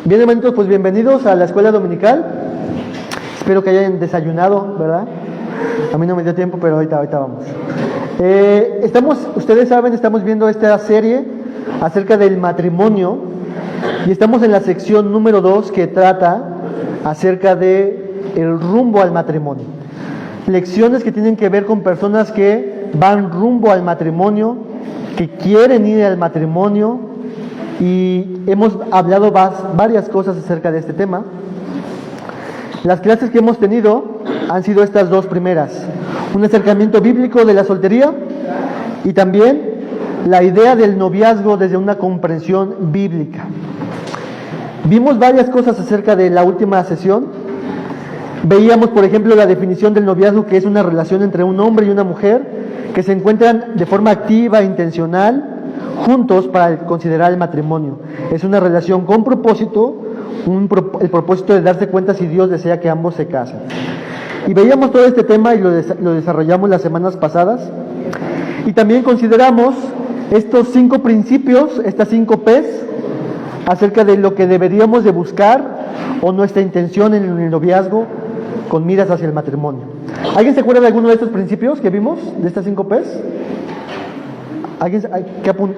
Bien, hermanitos, pues bienvenidos a la escuela dominical. Espero que hayan desayunado, ¿verdad? A mí no me dio tiempo, pero ahorita vamos. Ustedes saben, estamos viendo esta serie acerca del matrimonio y estamos en la sección número 2 que trata acerca de el rumbo al matrimonio. Lecciones que tienen que ver con personas que van rumbo al matrimonio, que quieren ir al matrimonio, y hemos hablado varias cosas acerca de este tema. Las clases que hemos tenido han sido estas dos primeras: un acercamiento bíblico de la soltería y también la idea del noviazgo desde una comprensión bíblica. Vimos varias cosas acerca de la última sesión. Veíamos, por ejemplo, la definición del noviazgo, que es una relación entre un hombre y una mujer que se encuentran de forma activa e intencional juntos para considerar el matrimonio. Es una relación con propósito, el propósito de darse cuenta si Dios desea que ambos se casen. Y veíamos todo este tema y lo desarrollamos las semanas pasadas. Y también consideramos estos 5 principios, estas 5 P's, acerca de lo que deberíamos de buscar o nuestra intención en el noviazgo con miras hacia el matrimonio. ¿Alguien se acuerda de alguno de estos principios que vimos, de estas 5 P's?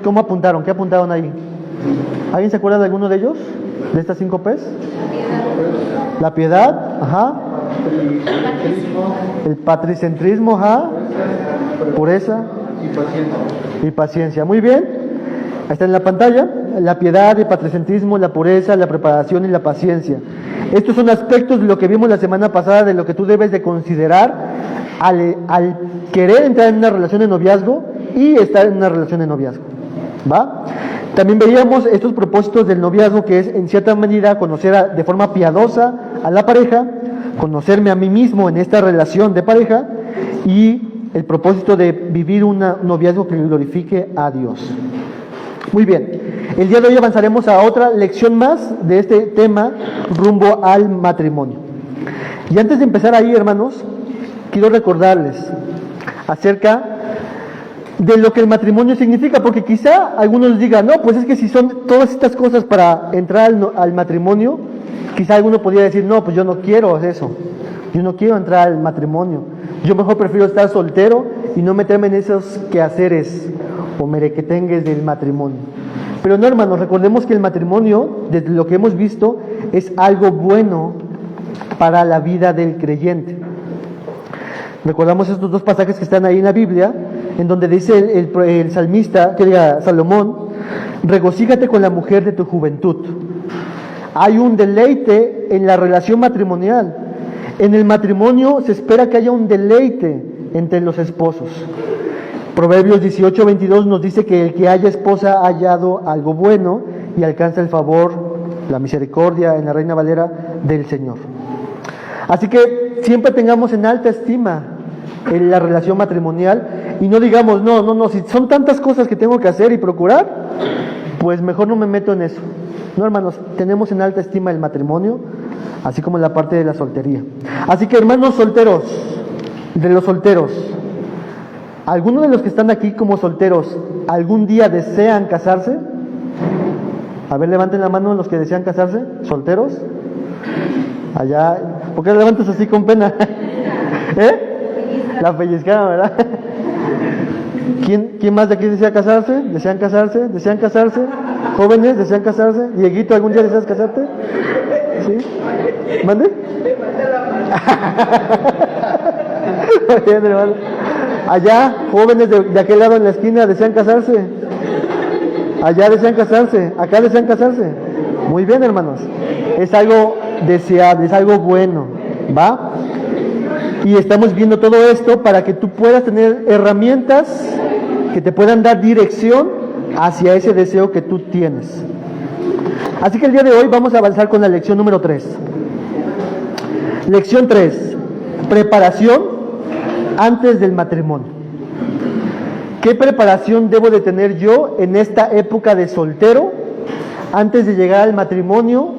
¿Cómo apuntaron? ¿Qué apuntaron ahí? ¿Alguien se acuerda de alguno de ellos? ¿De estas 5 P's? La piedad, ajá. El patricentrismo, ajá. Pureza y paciencia. Muy bien. Ahí está en la pantalla. La piedad, el patricentrismo, la pureza, la preparación y la paciencia. Estos son aspectos de lo que vimos la semana pasada, de lo que tú debes de considerar al querer entrar en una relación de noviazgo y estar en una relación de noviazgo. ¿Va? También veíamos estos propósitos del noviazgo, que es en cierta medida conocer de forma piadosa a la pareja, conocerme a mí mismo en esta relación de pareja y el propósito de vivir un noviazgo que glorifique a Dios. Muy bien, el día de hoy avanzaremos a otra lección más de este tema rumbo al matrimonio. Y antes de empezar ahí, hermanos, quiero recordarles acerca de lo que el matrimonio significa, porque quizá algunos digan, no, pues es que si son todas estas cosas para entrar al matrimonio, quizá alguno podría decir, no, pues yo no quiero eso, yo no quiero entrar al matrimonio, yo mejor prefiero estar soltero y no meterme en esos quehaceres o merequetengues del matrimonio. Pero no, hermanos, recordemos que el matrimonio, desde lo que hemos visto, es algo bueno para la vida del creyente. Recordamos estos 2 pasajes que están ahí en la Biblia, en donde dice el salmista, que diga Salomón, regocíjate con la mujer de tu juventud. Hay un deleite en la relación matrimonial. En el matrimonio se espera que haya un deleite entre los esposos. Proverbios 18:22 nos dice que el que haya esposa ha hallado algo bueno y alcanza el favor, la misericordia, en la Reina Valera, del Señor. Así que siempre tengamos en alta estima en la relación matrimonial y no digamos, no, si son tantas cosas que tengo que hacer y procurar, pues mejor no me meto en eso. No, hermanos, tenemos en alta estima el matrimonio, así como la parte de la soltería. Así que, hermanos solteros, de los solteros, ¿alguno de los que están aquí como solteros algún día desean casarse? A ver, levanten la mano los que desean casarse, solteros. Allá, ¿por qué levantas así con pena? La pellizcada, ¿verdad? ¿Quién más de aquí desea casarse? ¿Desean casarse? ¿Desean casarse? ¿Jóvenes desean casarse? ¿Dieguito, algún día deseas casarte? ¿Sí? ¿Mande? Bien, hermano. Allá, jóvenes de aquel lado en la esquina, ¿desean casarse? Allá desean casarse, acá desean casarse. Muy bien, hermanos. Es algo deseable, es algo bueno, ¿va? Y estamos viendo todo esto para que tú puedas tener herramientas que te puedan dar dirección hacia ese deseo que tú tienes. Así que el día de hoy vamos a avanzar con la lección número 3. Lección 3. Preparación antes del matrimonio. ¿Qué preparación debo de tener yo en esta época de soltero antes de llegar al matrimonio?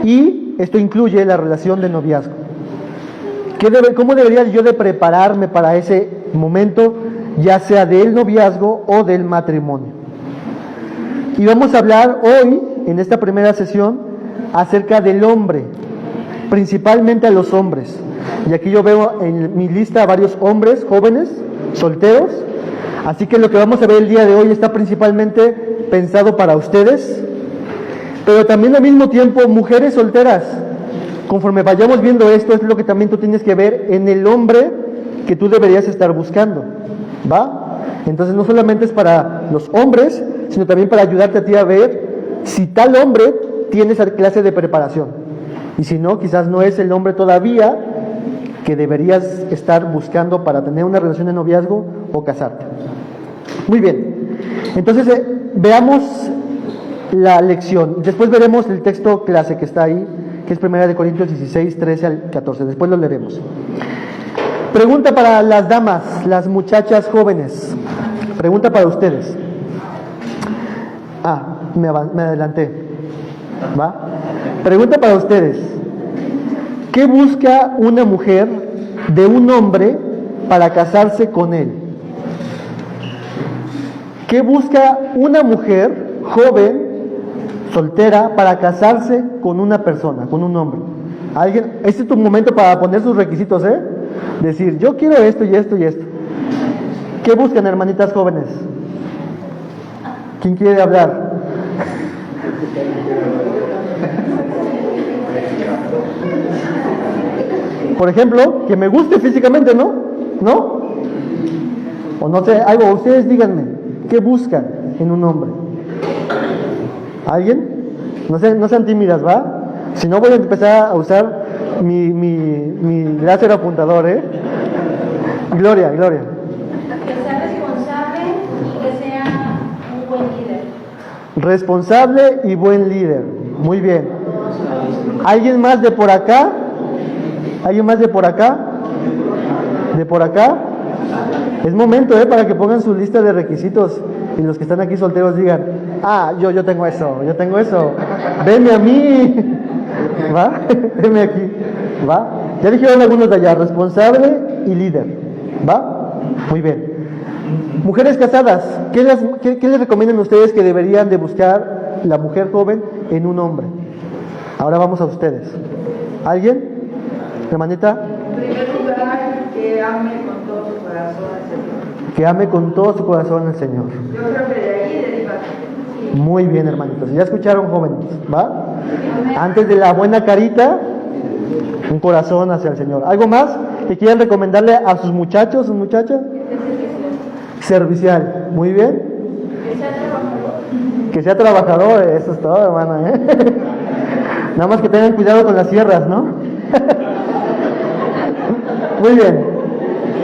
Y esto incluye la relación de noviazgo. ¿Cómo debería yo de prepararme para ese momento, ya sea del noviazgo o del matrimonio? Y vamos a hablar hoy en esta primera sesión acerca del hombre, principalmente a los hombres. Y aquí yo veo en mi lista a varios hombres jóvenes, solteros. Así que lo que vamos a ver el día de hoy está principalmente pensado para ustedes, pero también al mismo tiempo mujeres solteras. Conforme vayamos viendo esto, es lo que también tú tienes que ver en el hombre que tú deberías estar buscando, ¿va? Entonces no solamente es para los hombres, sino también para ayudarte a ti a ver si tal hombre tiene esa clase de preparación. Y si no, quizás no es el hombre todavía que deberías estar buscando para tener una relación de noviazgo o casarte. Muy bien, entonces veamos la lección. Después veremos el texto clase que está ahí, que es 1 Corintios 16, 13 al 14. Después lo leeremos. Pregunta para las damas, las muchachas jóvenes. Pregunta para ustedes. Me adelanté. ¿Va? Pregunta para ustedes. ¿Qué busca una mujer de un hombre para casarse con él? ¿Qué busca una mujer joven, soltera, para casarse con una persona, con un hombre? ¿Alguien? Este es tu momento para poner sus requisitos, Decir, yo quiero esto y esto y esto. ¿Qué buscan, hermanitas jóvenes? ¿Quién quiere hablar? Por ejemplo, que me guste físicamente, ¿no? ¿No? O no sé, algo, ustedes díganme, ¿qué buscan en un hombre? ¿Alguien? No sean tímidas, ¿va? Si no, voy a empezar a usar mi láser apuntador, Gloria. Que sea responsable y que sea un buen líder. Responsable y buen líder. Muy bien. ¿Alguien más de por acá? ¿Alguien más de por acá? ¿De por acá? Es momento, para que pongan su lista de requisitos y los que están aquí solteros digan, yo tengo eso. Venme a mí. ¿Va? Venme aquí. ¿Va? Ya dijeron algunos de allá, responsable y líder. ¿Va? Muy bien. Mujeres casadas, ¿qué les recomiendan ustedes que deberían de buscar la mujer joven en un hombre? Ahora vamos a ustedes. ¿Alguien? ¿Hermanita? En primer lugar, que ame con todo su corazón al Señor. Que ame con todo su corazón al Señor. Yo creo que de ahí deriva. Muy bien, hermanitos. Ya escucharon, jóvenes, ¿va? Antes de la buena carita, un corazón hacia el Señor. ¿Algo más que quieran recomendarle a sus muchachos, sus muchachas? Servicial. Muy bien. Que sea trabajador. Eso es todo, hermana, Nada más que tengan cuidado con las sierras, ¿no? Muy bien.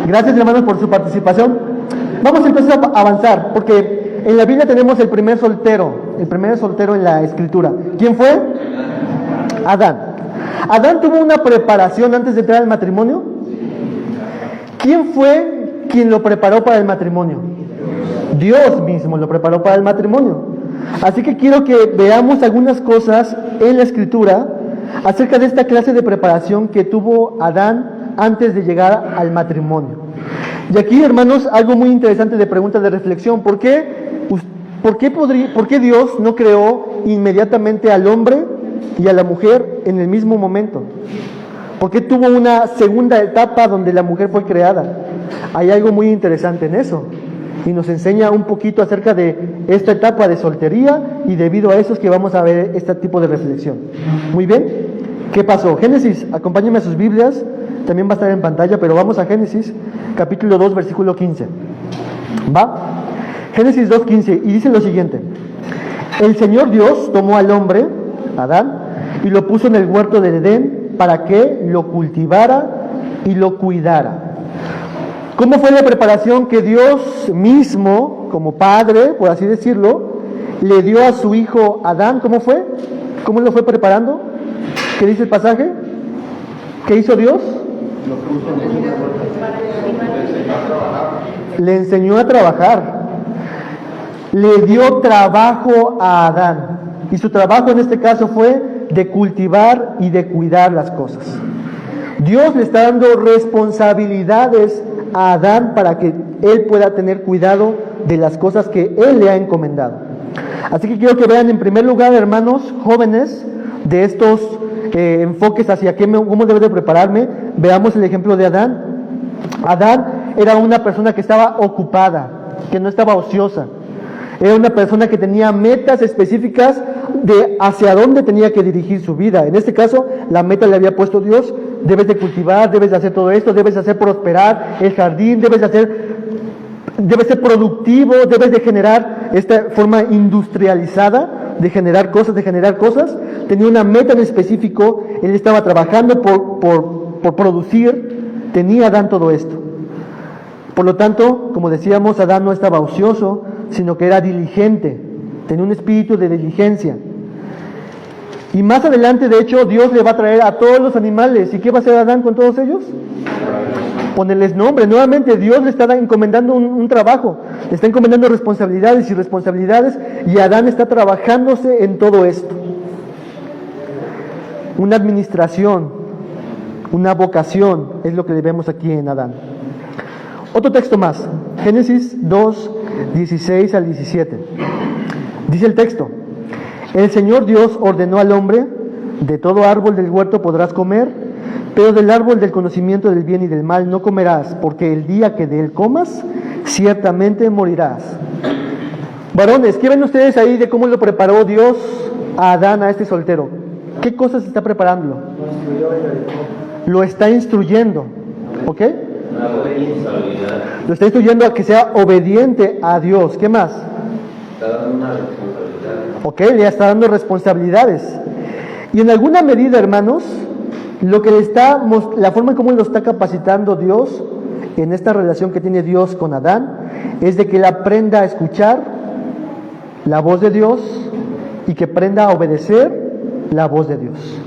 Gracias, hermanos, por su participación. Vamos entonces a avanzar, porque en la Biblia tenemos el primer soltero en la Escritura. ¿Quién fue? Adán. ¿Adán tuvo una preparación antes de entrar al matrimonio? ¿Quién fue quien lo preparó para el matrimonio? Dios mismo lo preparó para el matrimonio. Así que quiero que veamos algunas cosas en la Escritura acerca de esta clase de preparación que tuvo Adán antes de llegar al matrimonio. Y aquí, hermanos, algo muy interesante de pregunta de reflexión. ¿Por qué Dios no creó inmediatamente al hombre y a la mujer en el mismo momento? ¿Por qué tuvo una segunda etapa donde la mujer fue creada? Hay algo muy interesante en eso. Y nos enseña un poquito acerca de esta etapa de soltería, y debido a eso es que vamos a ver este tipo de reflexión. Muy bien, ¿qué pasó? Génesis, acompáñenme a sus Biblias, también va a estar en pantalla, pero vamos a Génesis, capítulo 2, versículo 15. ¿Va? Génesis 2:15, y dice lo siguiente: el Señor Dios tomó al hombre, Adán, y lo puso en el huerto del Edén para que lo cultivara y lo cuidara. ¿Cómo fue la preparación que Dios mismo, como padre, por así decirlo, le dio a su hijo Adán? ¿Cómo fue? ¿Cómo lo fue preparando? ¿Qué dice el pasaje? ¿Qué hizo Dios? Le enseñó a trabajar. Le dio trabajo a Adán. Y su trabajo en este caso fue de cultivar y de cuidar las cosas. Dios le está dando responsabilidades a Adán para que él pueda tener cuidado de las cosas que él le ha encomendado. Así que quiero que vean en primer lugar, hermanos jóvenes, de estos enfoques hacia cómo debo de prepararme. Veamos el ejemplo de Adán. Adán era una persona que estaba ocupada, que no estaba ociosa. Era una persona que tenía metas específicas de hacia dónde tenía que dirigir su vida. En este caso, la meta le había puesto Dios: debes de cultivar, debes de hacer todo esto, debes de hacer prosperar el jardín, debes ser productivo, debes de generar esta forma industrializada de generar cosas. Tenía una meta en específico, él estaba trabajando por producir. Tenía Adán todo esto. Por lo tanto, como decíamos, Adán no estaba ocioso, sino que era diligente, tenía un espíritu de diligencia. Y más adelante, de hecho, Dios le va a traer a todos los animales. ¿Y qué va a hacer Adán con todos ellos? Ponerles nombre. Nuevamente Dios le está encomendando un trabajo, le está encomendando responsabilidades, y Adán está trabajándose en todo esto. Una administración, una vocación es lo que vemos aquí en Adán. Otro texto más, Génesis 2, 16 al 17. Dice el texto: el Señor Dios ordenó al hombre: de todo árbol del huerto podrás comer, pero del árbol del conocimiento del bien y del mal no comerás, porque el día que de él comas, ciertamente morirás. Varones, ¿qué ven ustedes ahí de cómo lo preparó Dios a Adán, a este soltero? ¿Qué cosas está preparándolo? Lo está instruyendo, ¿ok? Lo está instruyendo a que sea obediente a Dios. ¿Qué más? Está dando una responsabilidad. Ok, le está dando responsabilidades. Y en alguna medida, hermanos, la forma en cómo lo está capacitando Dios en esta relación que tiene Dios con Adán, es de que él aprenda a escuchar la voz de Dios y que aprenda a obedecer la voz de Dios.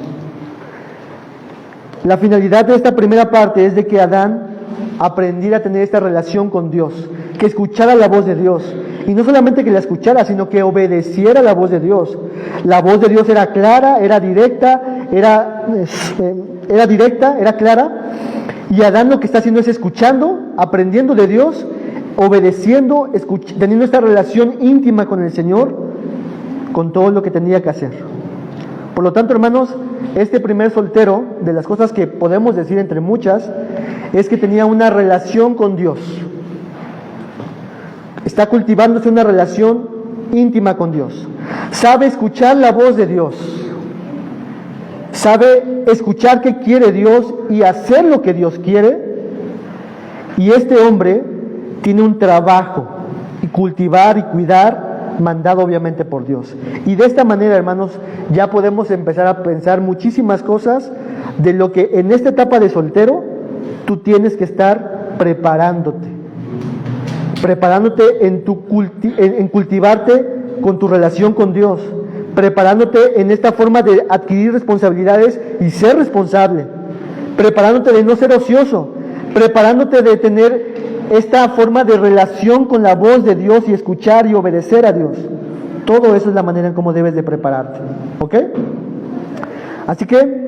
La finalidad de esta primera parte es de que Adán aprendiera a tener esta relación con Dios, que escuchara la voz de Dios, y no solamente que la escuchara, sino que obedeciera la voz de Dios. La voz de Dios era clara, era directa, era clara, y Adán lo que está haciendo es escuchando, aprendiendo de Dios, obedeciendo, teniendo esta relación íntima con el Señor, con todo lo que tenía que hacer. Por lo tanto, hermanos, este primer soltero, de las cosas que podemos decir entre muchas, es que tenía una relación con Dios. Está cultivándose una relación íntima con Dios. Sabe escuchar la voz de Dios. Sabe escuchar qué quiere Dios y hacer lo que Dios quiere. Y este hombre tiene un trabajo, y cultivar y cuidar, mandado obviamente por Dios. Y de esta manera, hermanos, ya podemos empezar a pensar muchísimas cosas de lo que en esta etapa de soltero tú tienes que estar preparándote en cultivarte con tu relación con Dios, preparándote en esta forma de adquirir responsabilidades y ser responsable, preparándote de no ser ocioso, preparándote de tener esta forma de relación con la voz de Dios y escuchar y obedecer a Dios. Todo eso es la manera en cómo debes de prepararte, ¿ok? Así que,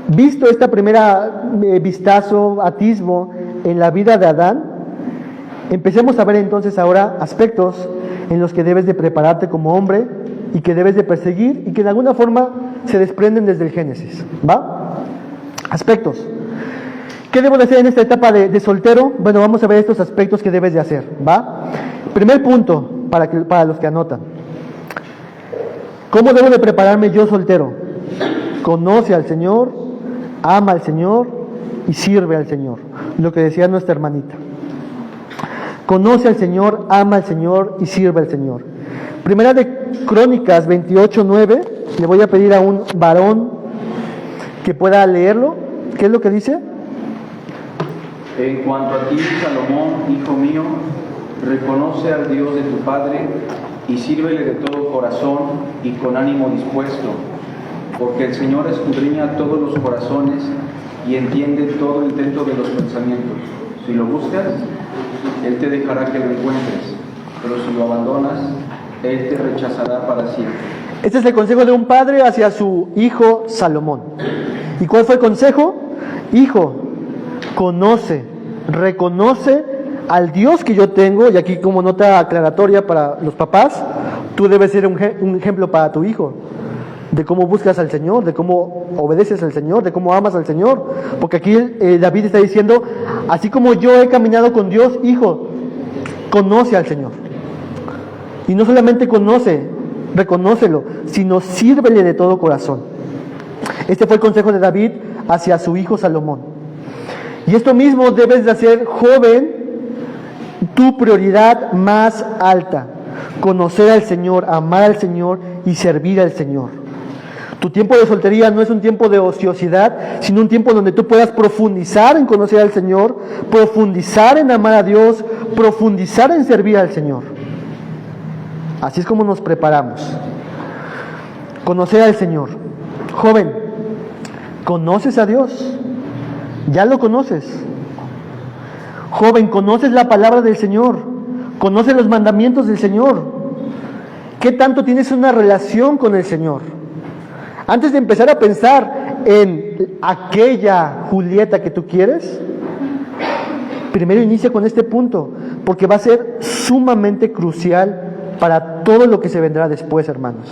visto esta primera atisbo en la vida de Adán, empecemos a ver entonces ahora aspectos en los que debes de prepararte como hombre y que debes de perseguir y que de alguna forma se desprenden desde el Génesis, ¿va? Aspectos. ¿Qué debo de hacer en esta etapa de soltero? Bueno, vamos a ver estos aspectos que debes de hacer, ¿va? Primer punto, para los que anotan. ¿Cómo debo de prepararme yo soltero? Conoce al Señor, ama al Señor y sirve al Señor. Lo que decía nuestra hermanita. Conoce al Señor, ama al Señor y sirve al Señor. Primera de Crónicas 28:9. Le voy a pedir a un varón que pueda leerlo. ¿Qué es lo que dice? En cuanto a ti, Salomón, hijo mío, reconoce al Dios de tu Padre y sírvele de todo corazón y con ánimo dispuesto, porque el Señor escudriña todos los corazones y entiende todo el intento de los pensamientos. Si lo buscas, Él te dejará que lo encuentres, pero si lo abandonas, Él te rechazará para siempre. Este es el consejo de un padre hacia su hijo Salomón. ¿Y cuál fue el consejo? Hijo, reconoce al Dios que yo tengo, y aquí como nota aclaratoria para los papás, tú debes ser un ejemplo para tu hijo, de cómo buscas al Señor, de cómo obedeces al Señor, de cómo amas al Señor. Porque aquí David está diciendo, así como yo he caminado con Dios, hijo, conoce al Señor. Y no solamente reconócelo, sino sírvele de todo corazón. Este fue el consejo de David hacia su hijo Salomón. Y esto mismo debes de hacer, joven, tu prioridad más alta: conocer al Señor, amar al Señor y servir al Señor. Tu tiempo de soltería no es un tiempo de ociosidad, sino un tiempo donde tú puedas profundizar en conocer al Señor, profundizar en amar a Dios, profundizar en servir al Señor. Así es como nos preparamos. Conocer al Señor. Joven, ¿conoces a Dios? ¿Ya lo conoces? Joven, ¿conoces la palabra del Señor? ¿Conoces los mandamientos del Señor? ¿Qué tanto tienes una relación con el Señor? Antes de empezar a pensar en aquella Julieta que tú quieres, primero inicia con este punto, porque va a ser sumamente crucial para todo lo que se vendrá después, hermanos.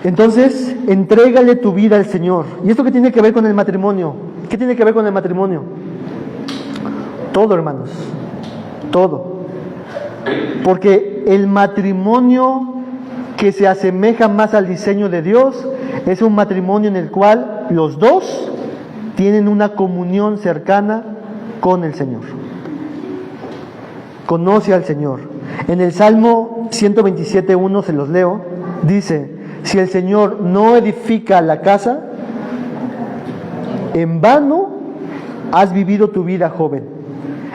Entonces, entrégale tu vida al Señor. ¿Y esto qué tiene que ver con el matrimonio? ¿Qué tiene que ver con el matrimonio? Todo, hermanos, todo. Porque el matrimonio que se asemeja más al diseño de Dios es un matrimonio en el cual los dos tienen una comunión cercana con el Señor. Conoce al Señor. En el Salmo 127:1, se los leo, dice: si el Señor no edifica la casa, en vano has vivido tu vida, joven.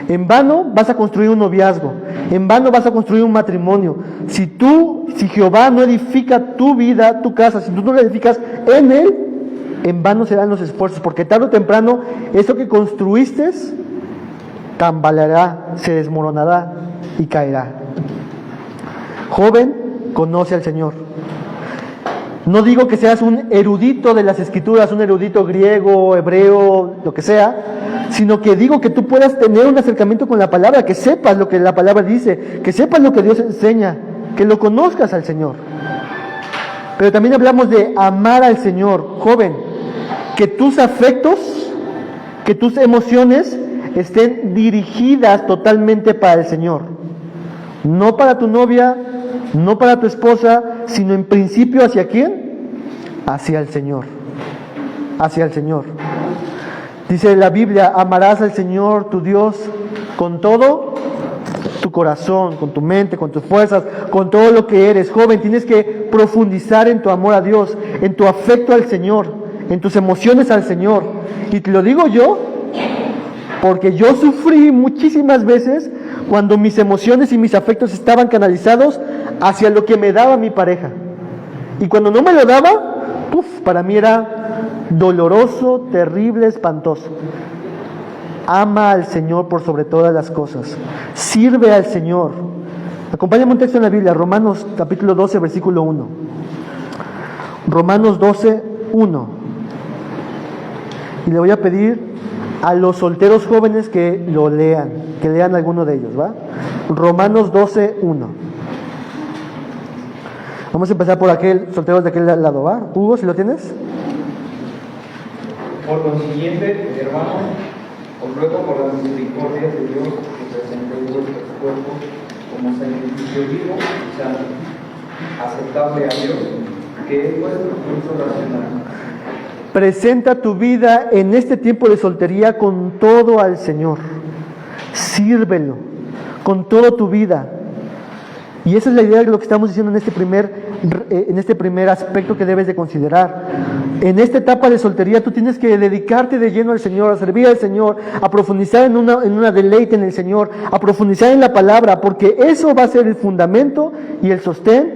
En vano vas a construir un noviazgo, en vano vas a construir un matrimonio. Si Jehová no edifica tu vida, tu casa, si tú no la edificas en Él, en vano serán los esfuerzos, porque tarde o temprano eso que construiste tambaleará, se desmoronará y caerá. Joven, conoce al Señor. No digo que seas un erudito de las Escrituras, un erudito griego, hebreo, lo que sea, sino que digo que tú puedas tener un acercamiento con la palabra, que sepas lo que la palabra dice, que sepas lo que Dios enseña, que lo conozcas al Señor. Pero también hablamos de amar al Señor. Joven, que tus afectos, que tus emociones estén dirigidas totalmente para el Señor. No para tu novia, no para tu esposa, sino en principio ¿hacia quién? Hacia el Señor. Hacia el Señor. Dice la Biblia: amarás al Señor tu Dios con todo tu corazón, con tu mente, con tus fuerzas, con todo lo que eres. Joven, tienes que profundizar en tu amor a Dios, en tu afecto al Señor, en tus emociones al Señor. Y te lo digo yo, porque yo sufrí muchísimas veces cuando mis emociones y mis afectos estaban canalizados hacia lo que me daba mi pareja. Y cuando no me lo daba, para mí era doloroso, terrible, espantoso. Ama al Señor por sobre todas las cosas. Sirve al Señor. Acompáñame un texto en la Biblia, Romanos capítulo 12, versículo 1. Romanos 12, 1. Y le voy a pedir a los solteros jóvenes que lo lean, que lean alguno de ellos, ¿va? Romanos 12, 1. Vamos a empezar por solteros de aquel lado, ¿va? Hugo, si lo tienes. Por consiguiente, hermanos, os ruego por la misericordia de Dios que presentéis vuestros cuerpos como sacrificio vivo y santo, aceptable a Dios, que es vuestro culto racional. Presenta tu vida en este tiempo de soltería con todo al Señor. Sírvelo con toda tu vida. Y esa es la idea de lo que estamos diciendo en este primer aspecto que debes de considerar. En esta etapa de soltería tú tienes que dedicarte de lleno al Señor, a servir al Señor, a profundizar en una deleite en el Señor, a profundizar en la palabra, porque eso va a ser el fundamento y el sostén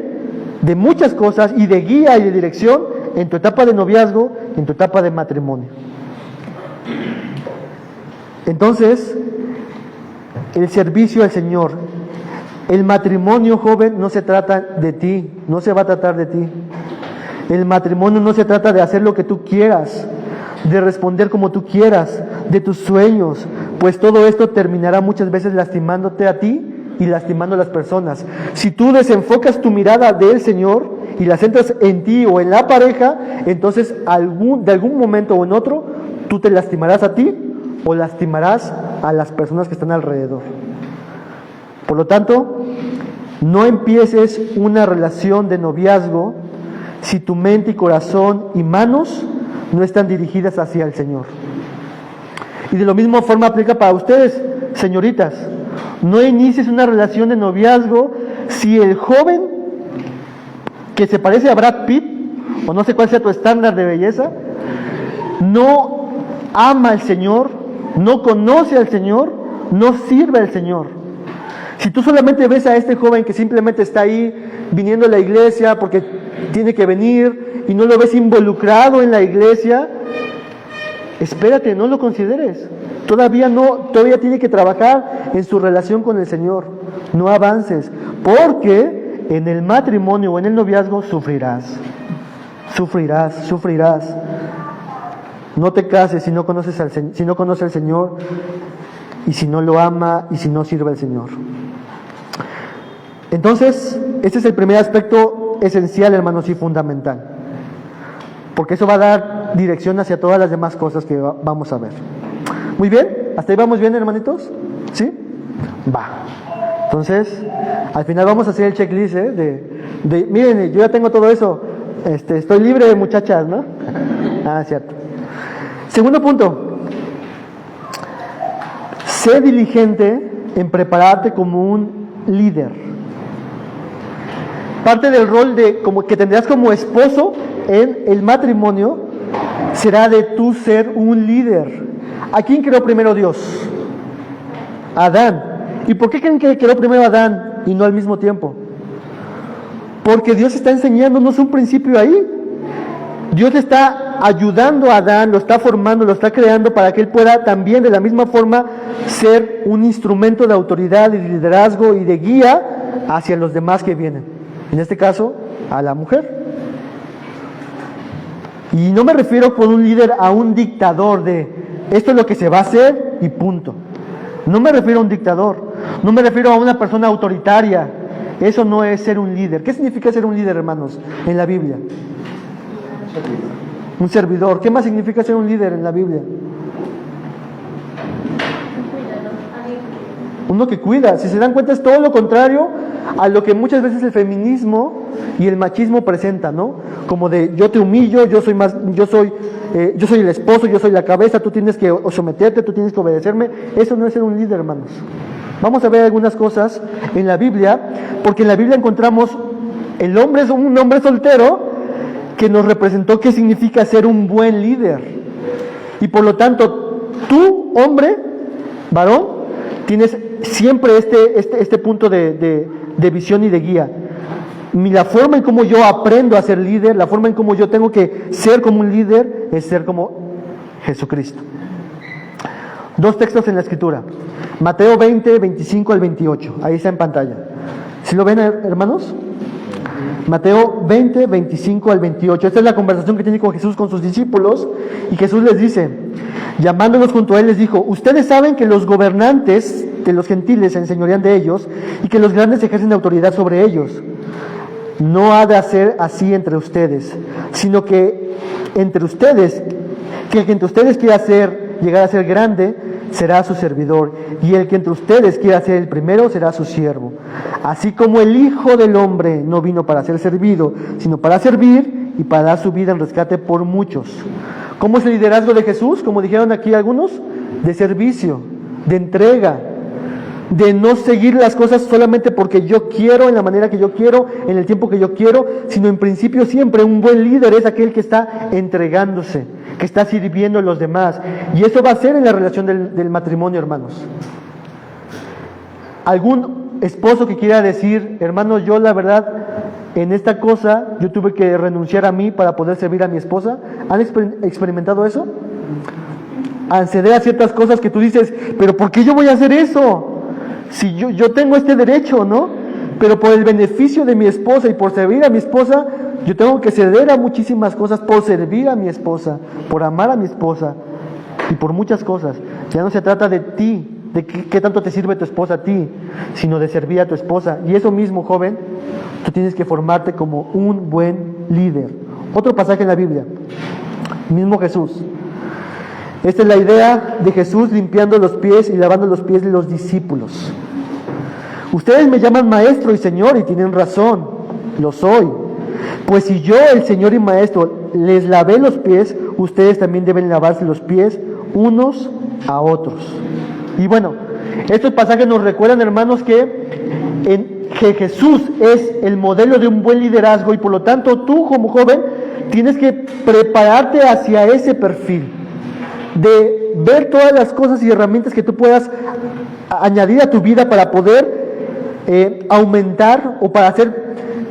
de muchas cosas y de guía y de dirección en tu etapa de noviazgo, en tu etapa de matrimonio. Entonces, el servicio al Señor, el matrimonio, joven, no se trata de ti, no se va a tratar de ti. El matrimonio no se trata de hacer lo que tú quieras, de responder como tú quieras, de tus sueños, pues todo esto terminará muchas veces lastimándote a ti y lastimando a las personas. Si tú desenfocas tu mirada del Señor y la centras en ti o en la pareja, entonces de algún momento o en otro, tú te lastimarás a ti o lastimarás a las personas que están alrededor. Por lo tanto, no empieces una relación de noviazgo si tu mente y corazón y manos no están dirigidas hacia el Señor. Y de la misma forma aplica para ustedes, señoritas. No inicies una relación de noviazgo si el joven que se parece a Brad Pitt, o no sé cuál sea tu estándar de belleza, no ama al Señor, no conoce al Señor, no sirve al Señor. Si tú solamente ves a este joven que simplemente está ahí viniendo a la iglesia porque tiene que venir y no lo ves involucrado en la iglesia, espérate, no lo consideres. Todavía tiene que trabajar en su relación con el Señor. No avances, porque en el matrimonio o en el noviazgo sufrirás. No te cases si no conoces al Señor y si no lo ama y si no sirve al Señor. Entonces, este es el primer aspecto esencial, hermanos, y fundamental, porque eso va a dar dirección hacia todas las demás cosas que vamos a ver. Muy bien, ¿hasta ahí vamos bien, hermanitos? ¿Sí? Va. Entonces, al final vamos a hacer el checklist, miren, yo ya tengo todo eso, estoy libre de muchachas, ¿no? Cierto. Segundo punto, sé diligente en prepararte como un líder. Parte del rol que tendrás como esposo en el matrimonio será de tú ser un líder. ¿A quién creó primero Dios? Adán. ¿Y por qué creen que creó primero Adán y no al mismo tiempo? Porque Dios está enseñándonos un principio ahí. Dios está ayudando a Adán, lo está formando, lo está creando para que él pueda también de la misma forma ser un instrumento de autoridad y de liderazgo y de guía hacia los demás que vienen. En este caso, a la mujer. Y no me refiero con un líder a un dictador de esto es lo que se va a hacer y punto. No me refiero a un dictador, no me refiero a una persona autoritaria. Eso no es ser un líder. ¿Qué significa ser un líder, hermanos, en la Biblia? Un servidor. ¿Qué más significa ser un líder en la Biblia? Uno que cuida. Si se dan cuenta, es todo lo contrario a lo que muchas veces el feminismo y el machismo presentan, ¿no? Como de yo te humillo, yo soy el esposo, yo soy la cabeza, tú tienes que someterte, tú tienes que obedecerme. Eso no es ser un líder, hermanos. Vamos a ver algunas cosas en la Biblia, porque en la Biblia encontramos un hombre soltero que nos representó qué significa ser un buen líder. Y por lo tanto, tú, hombre, varón, tienes siempre este punto de visión y de guía. La forma en cómo yo aprendo a ser líder, la forma en cómo yo tengo que ser como un líder, es ser como Jesucristo. Dos textos en la Escritura. Mateo 20, 25 al 28. Ahí está en pantalla. ¿Sí lo ven, hermanos? Mateo 20, 25 al 28. Esta es la conversación que tiene con Jesús con sus discípulos. Y Jesús les dice, llamándolos junto a él, les dijo: ustedes saben que los gobernantes de los gentiles se enseñorean de ellos y que los grandes ejercen autoridad sobre ellos. No ha de ser así entre ustedes, sino que entre ustedes, que el que entre ustedes quiera llegar a ser grande, será su servidor, y el que entre ustedes quiera ser el primero, será su siervo. Así como el Hijo del Hombre no vino para ser servido, sino para servir y para dar su vida en rescate por muchos. ¿Cómo es el liderazgo de Jesús? Como dijeron aquí algunos, de servicio, de entrega, de no seguir las cosas solamente porque yo quiero, en la manera que yo quiero, en el tiempo que yo quiero, sino en principio siempre un buen líder es aquel que está entregándose, que está sirviendo a los demás. Y eso va a ser en la relación del matrimonio, hermanos. Algún esposo que quiera decir: hermanos, yo la verdad, en esta cosa, yo tuve que renunciar a mí para poder servir a mi esposa. ¿Han experimentado eso? A ceder a ciertas cosas que tú dices: pero ¿por qué yo voy a hacer eso? Si yo tengo este derecho, ¿no? Pero por el beneficio de mi esposa y por servir a mi esposa, yo tengo que ceder a muchísimas cosas por servir a mi esposa, por amar a mi esposa y por muchas cosas. Ya no se trata de ti de qué tanto te sirve tu esposa a ti, sino de servir a tu esposa. Y eso mismo, joven, tú tienes que formarte como un buen líder. Otro pasaje en la Biblia, mismo Jesús. Esta es la idea de Jesús limpiando los pies y lavando los pies de los discípulos. Ustedes me llaman maestro y señor y tienen razón, lo soy. Pues si yo, el Señor y Maestro, les lavé los pies, ustedes también deben lavarse los pies unos a otros. Y bueno, estos pasajes nos recuerdan, hermanos, que Jesús es el modelo de un buen liderazgo y por lo tanto tú como joven tienes que prepararte hacia ese perfil, de ver todas las cosas y herramientas que tú puedas añadir a tu vida para poder aumentar o para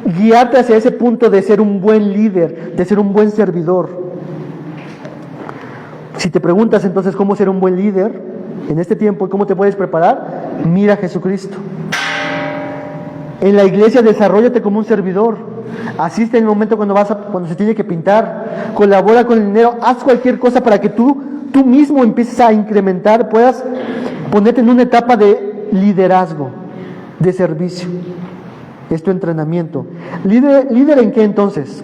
guiarte hacia ese punto de ser un buen líder, de ser un buen servidor. Si te preguntas entonces cómo ser un buen líder en este tiempo y cómo te puedes preparar, mira a Jesucristo. En la iglesia desarróllate como un servidor. Asiste en el momento cuando se tiene que pintar, colabora con el dinero, haz cualquier cosa para que tú mismo empieces a incrementar, puedas ponerte en una etapa de liderazgo, de servicio. Es tu entrenamiento. ¿Líder en qué entonces?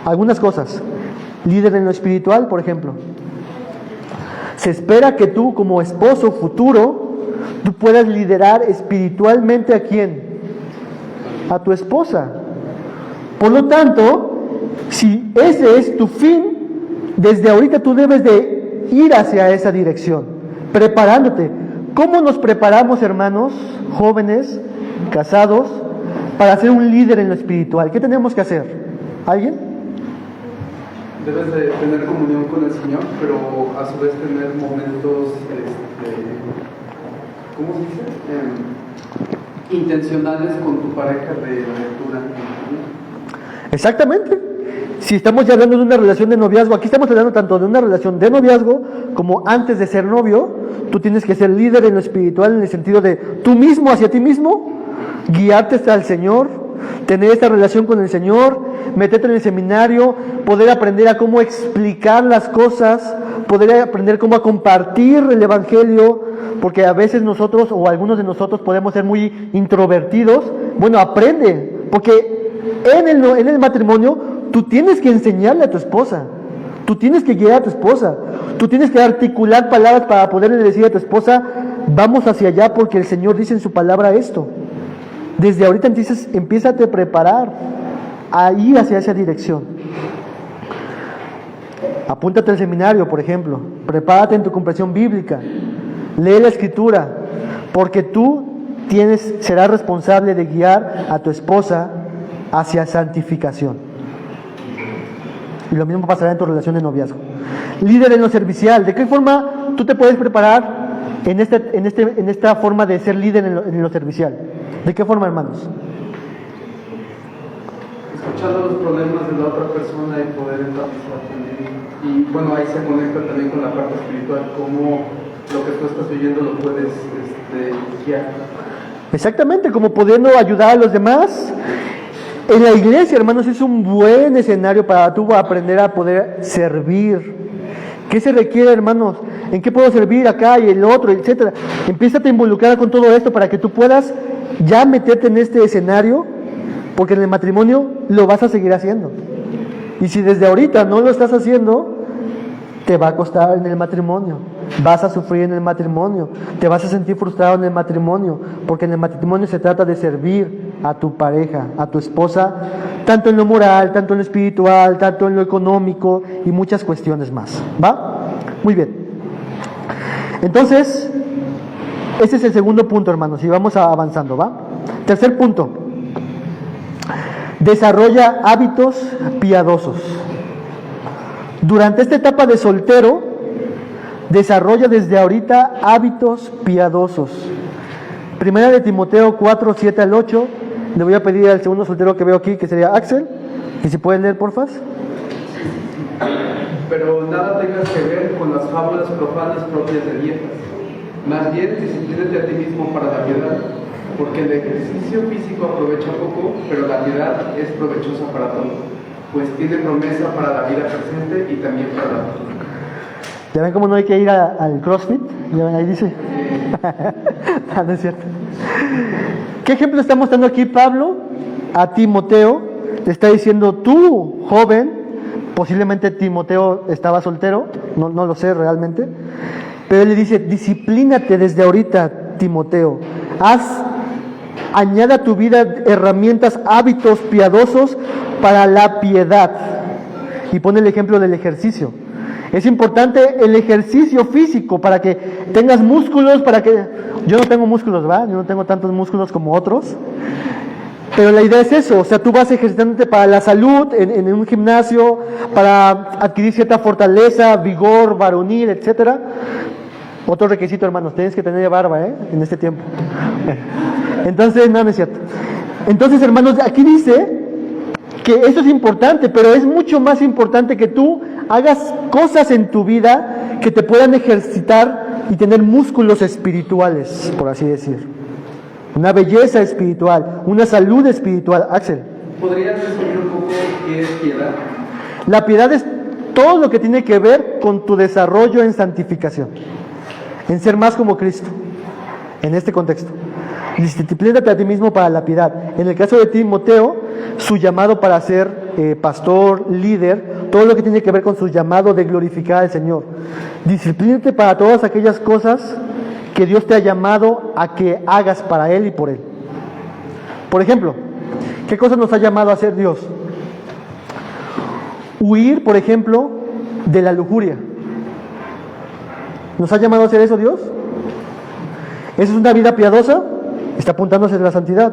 Algunas cosas. Líder en lo espiritual, por ejemplo. Se espera que tú como esposo futuro, tú puedas liderar espiritualmente ¿a quién? A tu esposa. Por lo tanto, si ese es tu fin, desde ahorita tú debes de ir hacia esa dirección, preparándote. ¿Cómo nos preparamos, hermanos, jóvenes, casados, para ser un líder en lo espiritual? ¿Qué tenemos que hacer? ¿Alguien? Debes de tener comunión con el Señor, pero a su vez tener momentos, ¿cómo se dice? Intencionales con tu pareja de lectura. Exactamente. Si estamos ya hablando de una relación de noviazgo, aquí estamos hablando tanto de una relación de noviazgo como antes de ser novio, tú tienes que ser líder en lo espiritual en el sentido de tú mismo hacia ti mismo, guiarte hasta el Señor, tener esta relación con el Señor, meterte en el seminario, poder aprender a cómo explicar las cosas, poder aprender cómo a compartir el Evangelio, porque a veces nosotros o algunos de nosotros podemos ser muy introvertidos. Bueno, aprende, porque en el matrimonio tú tienes que enseñarle a tu esposa, tú tienes que guiar a tu esposa, tú tienes que articular palabras para poderle decir a tu esposa, vamos hacia allá porque el Señor dice en su palabra esto. Desde ahorita entonces empiézate a preparar a ir hacia esa dirección. Apúntate al seminario, por ejemplo, prepárate en tu comprensión bíblica, lee la escritura, porque tú serás responsable de guiar a tu esposa hacia santificación. Y lo mismo pasará en tu relación de noviazgo. Líder en lo servicial, ¿de qué forma tú te puedes preparar en esta forma de ser líder en lo servicial? ¿De qué forma, hermanos? Escuchando los problemas de la otra persona y poder empatizar también. Y bueno, ahí se conecta también con la parte espiritual, cómo lo que tú estás viviendo lo puedes guiar. Exactamente, como pudiendo ayudar a los demás. En la iglesia, hermanos, es un buen escenario para tú aprender a poder servir. ¿Qué se requiere, hermanos? ¿En qué puedo servir acá y el otro, etcétera? Empiézate a involucrar con todo esto para que tú puedas ya meterte en este escenario, porque en el matrimonio lo vas a seguir haciendo. Y si desde ahorita no lo estás haciendo, te va a costar en el matrimonio, vas a sufrir en el matrimonio, te vas a sentir frustrado en el matrimonio, porque en el matrimonio se trata de servir a tu pareja, a tu esposa, tanto en lo moral, tanto en lo espiritual, tanto en lo económico y muchas cuestiones más. ¿Va? Muy bien. Entonces, ese es el segundo punto, hermanos, y vamos avanzando, ¿va? Tercer punto. Desarrolla hábitos piadosos. Durante esta etapa de soltero, desarrolla desde ahorita hábitos piadosos. Primera de Timoteo 4, 7 al 8. Le voy a pedir al segundo soltero que veo aquí, que sería Axel, que si pueden leer, porfa. Pero nada tengas que ver con las fábulas profanas propias de viejas. Más bien, disciplínate a ti mismo para la piedad, porque el ejercicio físico aprovecha poco, pero la piedad es provechosa para todo, pues tiene promesa para la vida presente y también para la futura. ¿Ya ven cómo no hay que ir al CrossFit? ¿Ya ven? Ahí dice. No es cierto. ¿Qué ejemplo está mostrando aquí Pablo? A Timoteo le está diciendo, tú, joven, posiblemente Timoteo estaba soltero, no lo sé realmente, pero él le dice, disciplínate desde ahorita, Timoteo, añada a tu vida herramientas, hábitos piadosos para la piedad. Y pone el ejemplo del ejercicio. Es importante el ejercicio físico para que tengas músculos, para que... Yo no tengo músculos, ¿va? Yo no tengo tantos músculos como otros. Pero la idea es eso, o sea, tú vas ejercitándote para la salud en un gimnasio, para adquirir cierta fortaleza, vigor, varonil, etcétera. Otro requisito, hermanos, tienes que tener barba, en este tiempo. Entonces, no es cierto. Entonces, hermanos, aquí dice que eso es importante, pero es mucho más importante que tú hagas cosas en tu vida que te puedan ejercitar y tener músculos espirituales, por así decir. Una belleza espiritual, una salud espiritual. Axel. ¿Podrías resumir un poco qué es piedad? La piedad es todo lo que tiene que ver con tu desarrollo en santificación, en ser más como Cristo, en este contexto. Disciplínate a ti mismo para la piedad. En el caso de Timoteo, su llamado para ser pastor, líder, todo lo que tiene que ver con su llamado de glorificar al Señor. Disciplínate para todas aquellas cosas que Dios te ha llamado a que hagas para Él y por Él. Por ejemplo, ¿qué cosas nos ha llamado a hacer Dios? Huir, por ejemplo, de la lujuria. ¿Nos ha llamado a hacer eso Dios? ¿Esa es una vida piadosa? Está apuntándose a la santidad.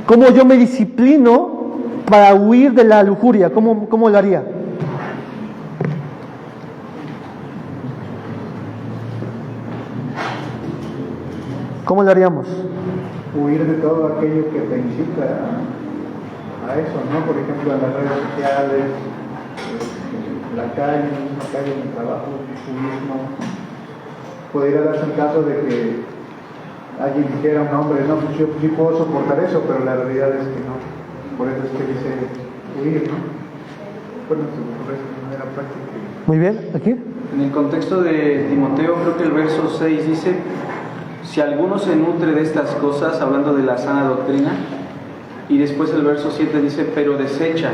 ¿Cómo yo me disciplino para huir de la lujuria? ¿Cómo lo haría? ¿Cómo lo haríamos? Huir de todo aquello que te incita a eso, ¿no? Por ejemplo, en las redes sociales, la calle en el trabajo, el mismo. Podría darse el caso de que alguien dijera a un hombre, no, pues yo sí puedo soportar eso, pero la realidad es que no. Por eso es que dice huir, ¿no? Bueno, por eso de manera práctica. Muy bien, ¿aquí? En el contexto de Timoteo, creo que el verso 6 dice, si alguno se nutre de estas cosas, hablando de la sana doctrina, y después el verso 7 dice, pero desecha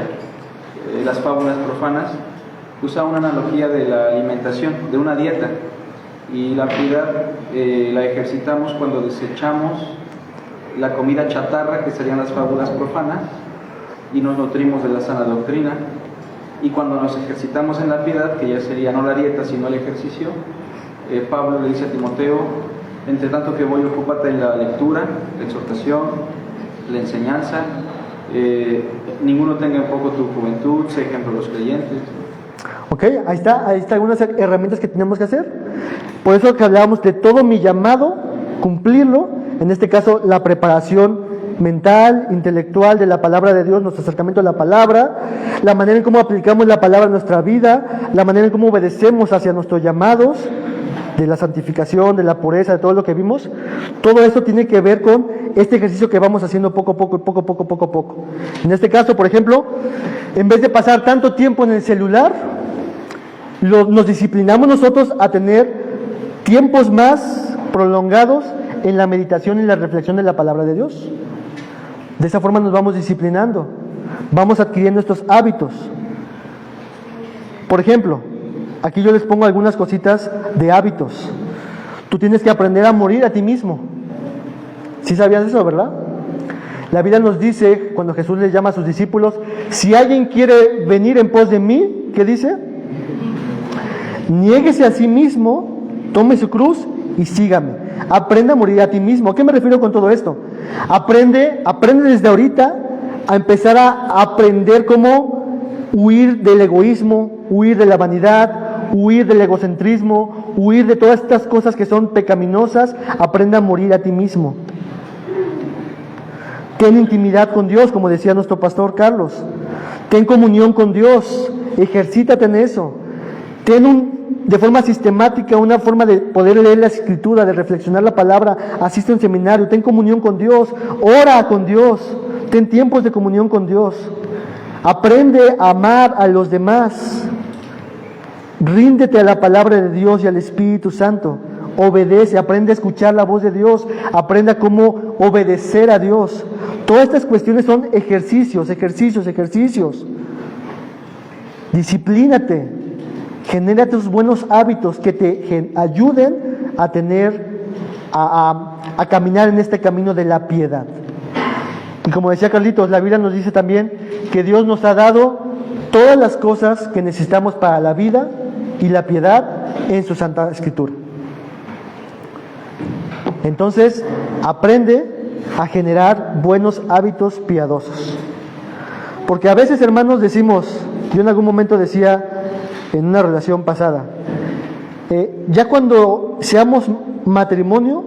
las fábulas profanas, usa una analogía de la alimentación, de una dieta. Y la piedad la ejercitamos cuando desechamos la comida chatarra, que serían las fábulas profanas, y nos nutrimos de la sana doctrina. Y cuando nos ejercitamos en la piedad, que ya sería no la dieta, sino el ejercicio, Pablo le dice a Timoteo, entre tanto que voy, ocúpate en la lectura, la exhortación, la enseñanza, ninguno tenga en poco tu juventud, sé ejemplo a los creyentes. Ok, ahí está algunas herramientas que tenemos que hacer. Por eso que hablábamos de todo mi llamado, cumplirlo, en este caso la preparación mental, intelectual de la palabra de Dios, nuestro acercamiento a la palabra, la manera en cómo aplicamos la palabra en nuestra vida, la manera en cómo obedecemos hacia nuestros llamados, de la santificación, de la pureza, de todo lo que vimos. Todo eso tiene que ver con este ejercicio que vamos haciendo poco a poco. En este caso, por ejemplo, en vez de pasar tanto tiempo en el celular, nos disciplinamos nosotros a tener tiempos más prolongados en la meditación y la reflexión de la palabra de Dios. De esa forma nos vamos disciplinando, vamos adquiriendo estos hábitos. Por ejemplo, aquí yo les pongo algunas cositas de hábitos. Tú tienes que aprender a morir a ti mismo. ¿Sí sabías eso, verdad? La Biblia nos dice, cuando Jesús les llama a sus discípulos, si alguien quiere venir en pos de mí, ¿qué dice? Niéguese a sí mismo, tome su cruz y sígame. Aprende a morir a ti mismo. ¿A qué me refiero con todo esto? Aprende desde ahorita a empezar a aprender cómo huir del egoísmo, huir de la vanidad, huir del egocentrismo, huir de todas estas cosas que son pecaminosas. Aprende a morir a ti mismo. Ten intimidad con Dios, como decía nuestro pastor Carlos. Ten comunión con Dios, ejercítate en eso. Ten de forma sistemática una forma de poder leer la Escritura, de reflexionar la palabra. Asiste a un seminario, ten comunión con Dios, ora con Dios, ten tiempos de comunión con Dios. Aprende a amar a los demás. Ríndete a la palabra de Dios y al Espíritu Santo. obedece, aprende a escuchar la voz de Dios, aprende a cómo obedecer a Dios. Todas estas cuestiones son ejercicios. Disciplínate, genera tus buenos hábitos que te ayuden a tener, a caminar en este camino de la piedad. Y como decía Carlitos, la Biblia nos dice también que Dios nos ha dado todas las cosas que necesitamos para la vida y la piedad en su Santa Escritura. Entonces, aprende a generar buenos hábitos piadosos. Porque a veces, hermanos, decimos, yo en algún momento decía en una relación pasada, ya cuando seamos matrimonio,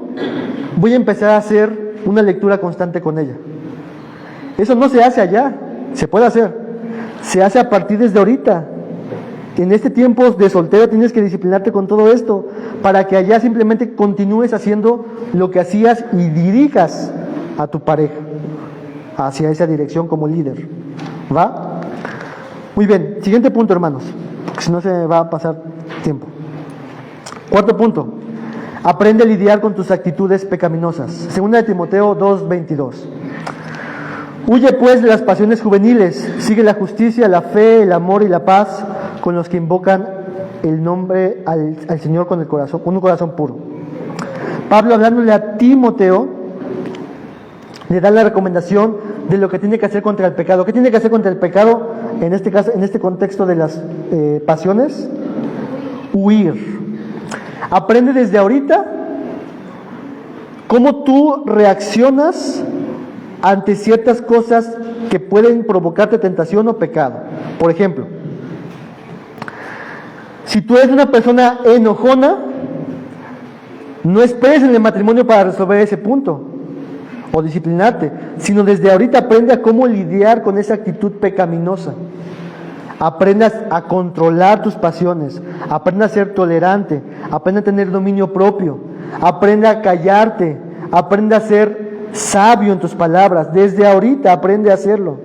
voy a empezar a hacer una lectura constante con ella. Eso no se hace allá, se puede hacer, se hace a partir desde ahorita. En este tiempo de soltero tienes que disciplinarte con todo esto, para que allá simplemente continúes haciendo lo que hacías y dirijas a tu pareja hacia esa dirección como líder. ¿Va? Muy bien, siguiente punto, hermanos, porque si no se me va a pasar tiempo. Cuarto punto, aprende a lidiar con tus actitudes pecaminosas. Segunda de Timoteo 2:22. Huye pues de las pasiones juveniles, sigue la justicia, la fe, el amor y la paz con los que invocan el nombre al Señor con un corazón puro. Pablo, hablándole a Timoteo, le da la recomendación de lo que tiene que hacer contra el pecado. ¿Qué tiene que hacer contra el pecado? En este caso, en este contexto de las pasiones, huir. Aprende desde ahorita cómo tú reaccionas ante ciertas cosas que pueden provocarte tentación o pecado. Por ejemplo, si tú eres una persona enojona, no esperes en el matrimonio para resolver ese punto o disciplinarte, sino desde ahorita aprende a cómo lidiar con esa actitud pecaminosa. Aprende a controlar tus pasiones, aprende a ser tolerante, aprende a tener dominio propio, aprende a callarte, aprende a ser sabio en tus palabras. Desde ahorita aprende a hacerlo.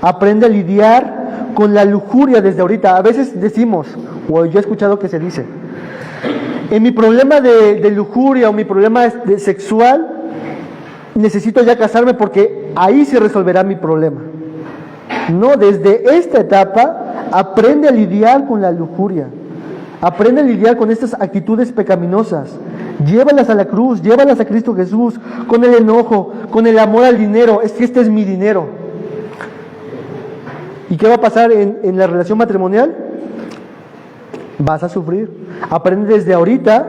Aprende a lidiar con la lujuria desde ahorita. A veces decimos, o yo he escuchado que se dice, en mi problema de lujuria o mi problema sexual, necesito ya casarme porque ahí se resolverá mi problema. No, desde esta etapa aprende a lidiar con la lujuria, aprende a lidiar con estas actitudes pecaminosas, llévalas a la cruz, llévalas a Cristo Jesús, con el enojo, con el amor al dinero. Es que este es mi dinero. ¿Y qué va a pasar en la relación matrimonial? Vas a sufrir. Aprende desde ahorita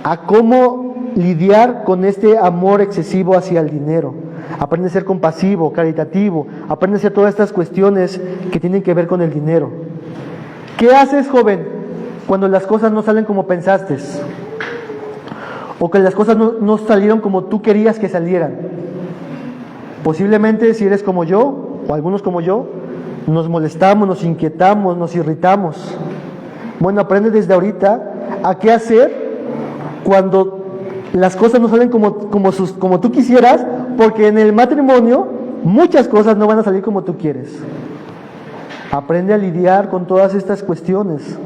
a cómo lidiar con este amor excesivo hacia el dinero. Aprende a ser compasivo, caritativo, aprende a hacer todas estas cuestiones que tienen que ver con el dinero. ¿Qué haces, joven, cuando las cosas no salen como pensaste? O que las cosas no salieron como tú querías que salieran. Posiblemente, si eres como yo, o algunos como yo, nos molestamos, nos inquietamos, nos irritamos. Bueno, aprende desde ahorita a qué hacer cuando las cosas no salen como tú quisieras, porque en el matrimonio muchas cosas no van a salir como tú quieres. Aprende a lidiar con todas estas cuestiones.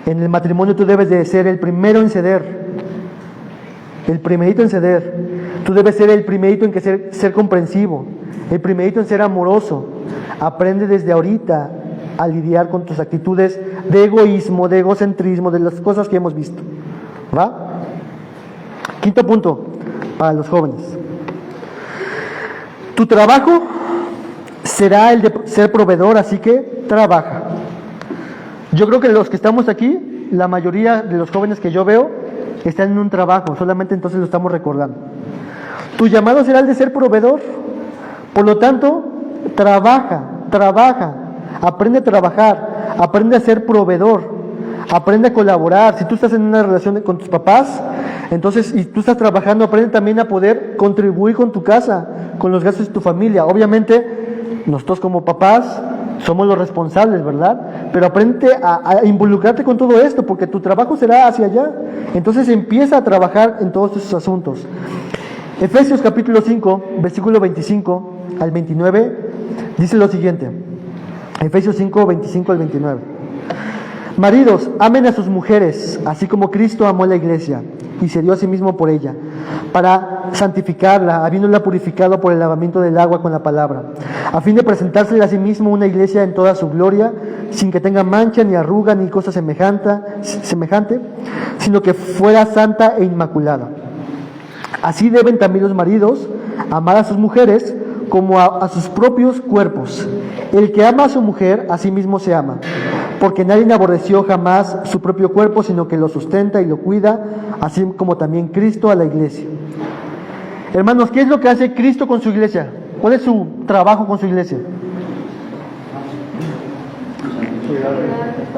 En el matrimonio tú debes de ser el primero en ceder, el primerito en ceder. Tú debes ser el primerito en ser comprensivo, el primerito en ser amoroso. Aprende desde ahorita a lidiar con tus actitudes de egoísmo, de egocentrismo, de las cosas que hemos visto. ¿Va? Quinto punto para los jóvenes. Tu trabajo será el de ser proveedor, así que trabaja. Yo creo que los que estamos aquí, la mayoría de los jóvenes que yo veo, están en un trabajo, solamente entonces lo estamos recordando. Tu llamado será el de ser proveedor. Por lo tanto, trabaja, aprende a trabajar, aprende a ser proveedor, aprende a colaborar. Si tú estás en una relación con tus papás, entonces, y tú estás trabajando, aprende también a poder contribuir con tu casa, con los gastos de tu familia. Obviamente, nosotros como papás somos los responsables, ¿verdad? Pero aprende a involucrarte con todo esto, porque tu trabajo será hacia allá. Entonces empieza a trabajar en todos esos asuntos. Efesios capítulo 5, versículo 25 al 29, dice lo siguiente. Efesios 5, 25 al 29. Maridos, amen a sus mujeres, así como Cristo amó a la iglesia y se dio a sí mismo por ella, para santificarla, habiéndola purificado por el lavamiento del agua con la palabra, a fin de presentársela a sí mismo una iglesia en toda su gloria, sin que tenga mancha, ni arruga, ni cosa semejante, sino que fuera santa e inmaculada. Así deben también los maridos amar a sus mujeres como a sus propios cuerpos. El que ama a su mujer, a sí mismo se ama, porque nadie aborreció jamás su propio cuerpo, sino que lo sustenta y lo cuida, así como también Cristo a la iglesia. Hermanos, ¿qué es lo que hace Cristo con su iglesia? ¿Cuál es su trabajo con su iglesia?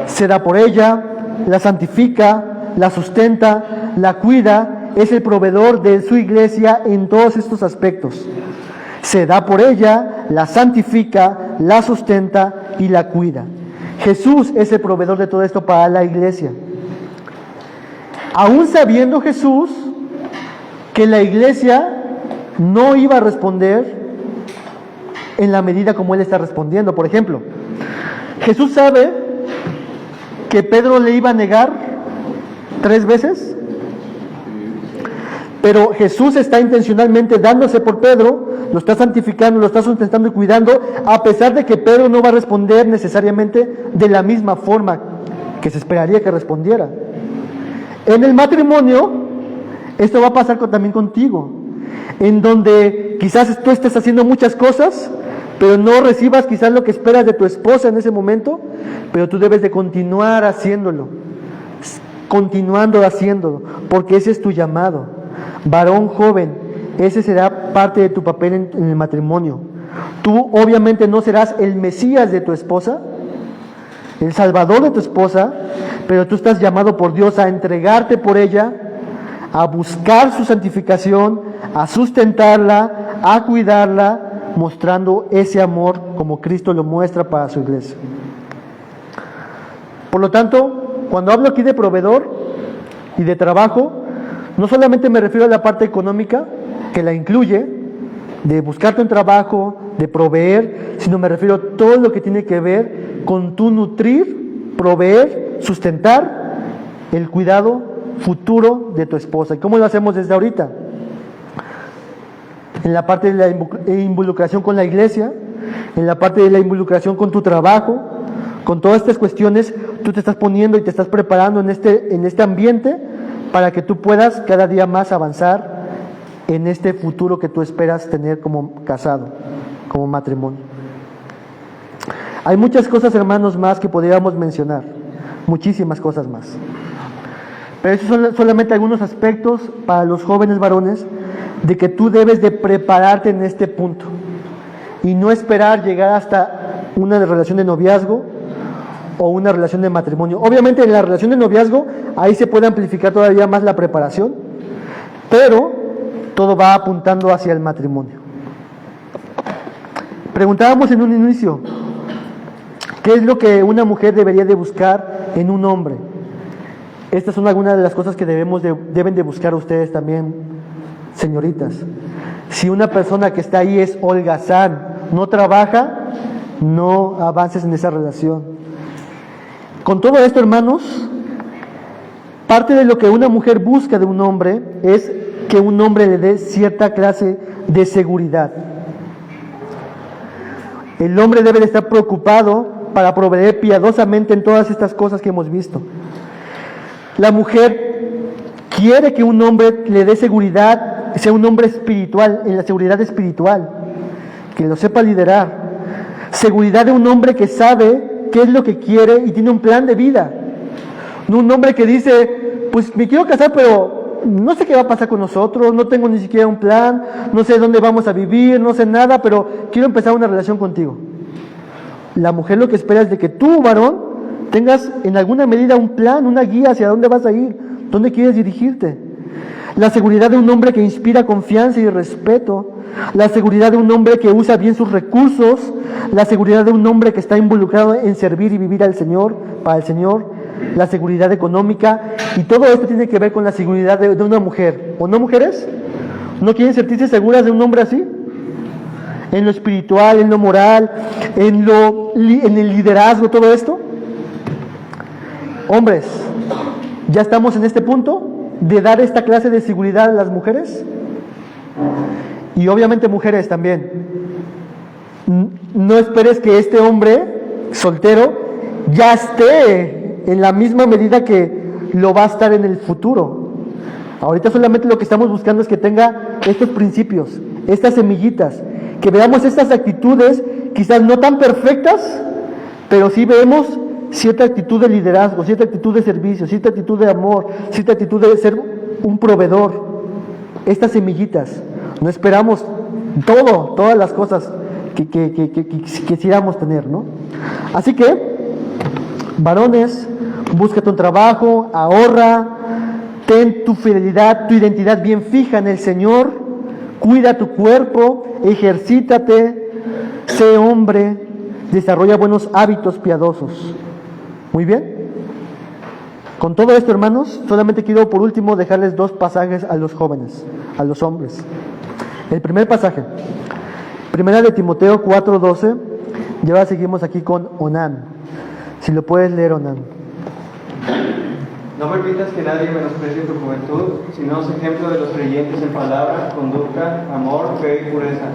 Se da por ella, la santifica, la sustenta, la cuida, es el proveedor de su iglesia en todos estos aspectos. Se da por ella, la santifica, la sustenta y la cuida. Jesús es el proveedor de todo esto para la iglesia. Aún sabiendo Jesús que la iglesia no iba a responder en la medida como Él está respondiendo. Por ejemplo, Jesús sabe que Pedro le iba a negar 3 veces, pero Jesús está intencionalmente dándose por Pedro, lo está santificando, lo está sustentando y cuidando, a pesar de que Pedro no va a responder necesariamente de la misma forma que se esperaría que respondiera. En el matrimonio, esto va a pasar también contigo, en donde quizás tú estés haciendo muchas cosas, pero no recibas quizás lo que esperas de tu esposa en ese momento, pero tú debes de continuar haciéndolo, porque ese es tu llamado. Varón joven, ese será parte de tu papel en el matrimonio. Tú obviamente no serás el Mesías de tu esposa, el Salvador de tu esposa, pero tú estás llamado por Dios a entregarte por ella, a buscar su santificación, a sustentarla, a cuidarla, mostrando ese amor como Cristo lo muestra para su iglesia. Por lo tanto, cuando hablo aquí de proveedor y de trabajo, no solamente me refiero a la parte económica, que la incluye, de buscarte un trabajo, de proveer, sino me refiero a todo lo que tiene que ver con tu nutrir, proveer, sustentar el cuidado futuro de tu esposa. ¿Y cómo lo hacemos desde ahorita? En la parte de la involucración con la iglesia, en la parte de la involucración con tu trabajo, con todas estas cuestiones, tú te estás poniendo y te estás preparando en este ambiente para que tú puedas cada día más avanzar en este futuro que tú esperas tener como casado, como matrimonio. Hay muchas cosas, hermanos, más que podríamos mencionar, muchísimas cosas más. Pero esos son solamente algunos aspectos para los jóvenes varones de que tú debes de prepararte en este punto y no esperar llegar hasta una relación de noviazgo o una relación de matrimonio. Obviamente en la relación de noviazgo ahí se puede amplificar todavía más la preparación, pero todo va apuntando hacia el matrimonio. Preguntábamos en un inicio, ¿qué es lo que una mujer debería de buscar en un hombre? Estas son algunas de las cosas que deben de buscar ustedes también, señoritas. Si una persona que está ahí es holgazán, no trabaja, no avances en esa relación. Con todo esto, hermanos, parte de lo que una mujer busca de un hombre es que un hombre le dé cierta clase de seguridad. El hombre debe de estar preocupado para proveer piadosamente en todas estas cosas que hemos visto. La mujer quiere que un hombre le dé seguridad, sea un hombre espiritual, en la seguridad espiritual, que lo sepa liderar. Seguridad de un hombre que sabe qué es lo que quiere y tiene un plan de vida. No un hombre que dice, pues me quiero casar, pero no sé qué va a pasar con nosotros, no tengo ni siquiera un plan, no sé dónde vamos a vivir, no sé nada, pero quiero empezar una relación contigo. La mujer lo que espera es de que tú, varón, tengas en alguna medida un plan, una guía hacia dónde vas a ir, dónde quieres dirigirte. La seguridad de un hombre que inspira confianza y respeto, la seguridad de un hombre que usa bien sus recursos, la seguridad de un hombre que está involucrado en servir y vivir al Señor, para el Señor, la seguridad económica, y todo esto tiene que ver con la seguridad de una mujer. ¿O no, mujeres? ¿No quieren sentirse seguras de un hombre así? En lo espiritual, en lo moral, en el liderazgo, todo esto. Hombres, ¿ya estamos en este punto de dar esta clase de seguridad a las mujeres? Y obviamente mujeres también. No esperes que este hombre soltero ya esté en la misma medida que lo va a estar en el futuro. Ahorita solamente lo que estamos buscando es que tenga estos principios, estas semillitas, que veamos estas actitudes, quizás no tan perfectas, pero sí vemos cierta actitud de liderazgo, cierta actitud de servicio, cierta actitud de amor, cierta actitud de ser un proveedor. Estas semillitas, no esperamos todas las cosas que quisiéramos tener, ¿no? Así que, varones, búscate un trabajo, ahorra, ten tu fidelidad, tu identidad bien fija en el Señor, cuida tu cuerpo, ejercítate, sé hombre, desarrolla buenos hábitos piadosos. Muy bien. Con todo esto, hermanos, solamente quiero por último dejarles 2 pasajes a los jóvenes, a los hombres. El primer pasaje, Primera de Timoteo 4:12, y ahora seguimos aquí con Onán. Si lo puedes leer, Onán. No permitas que nadie menosprecie tu juventud, sino sé ejemplo de los creyentes en palabra, conducta, amor, fe y pureza.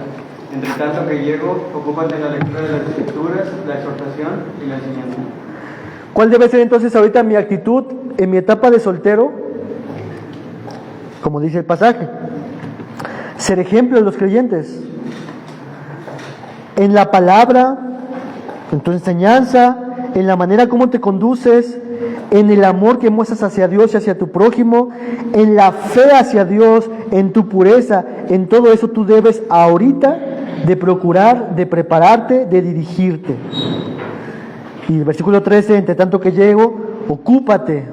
Entre tanto que llego, ocúpate en la lectura de las Escrituras, la exhortación y la enseñanza. ¿Cuál debe ser entonces ahorita mi actitud en mi etapa de soltero? Como dice el pasaje, ser ejemplo de los creyentes. En la palabra, en tu enseñanza, en la manera como te conduces, en el amor que muestras hacia Dios y hacia tu prójimo, en la fe hacia Dios, en tu pureza, en todo eso tú debes ahorita de procurar, de prepararte, de dirigirte. Y el versículo 13, entre tanto que llego, ocúpate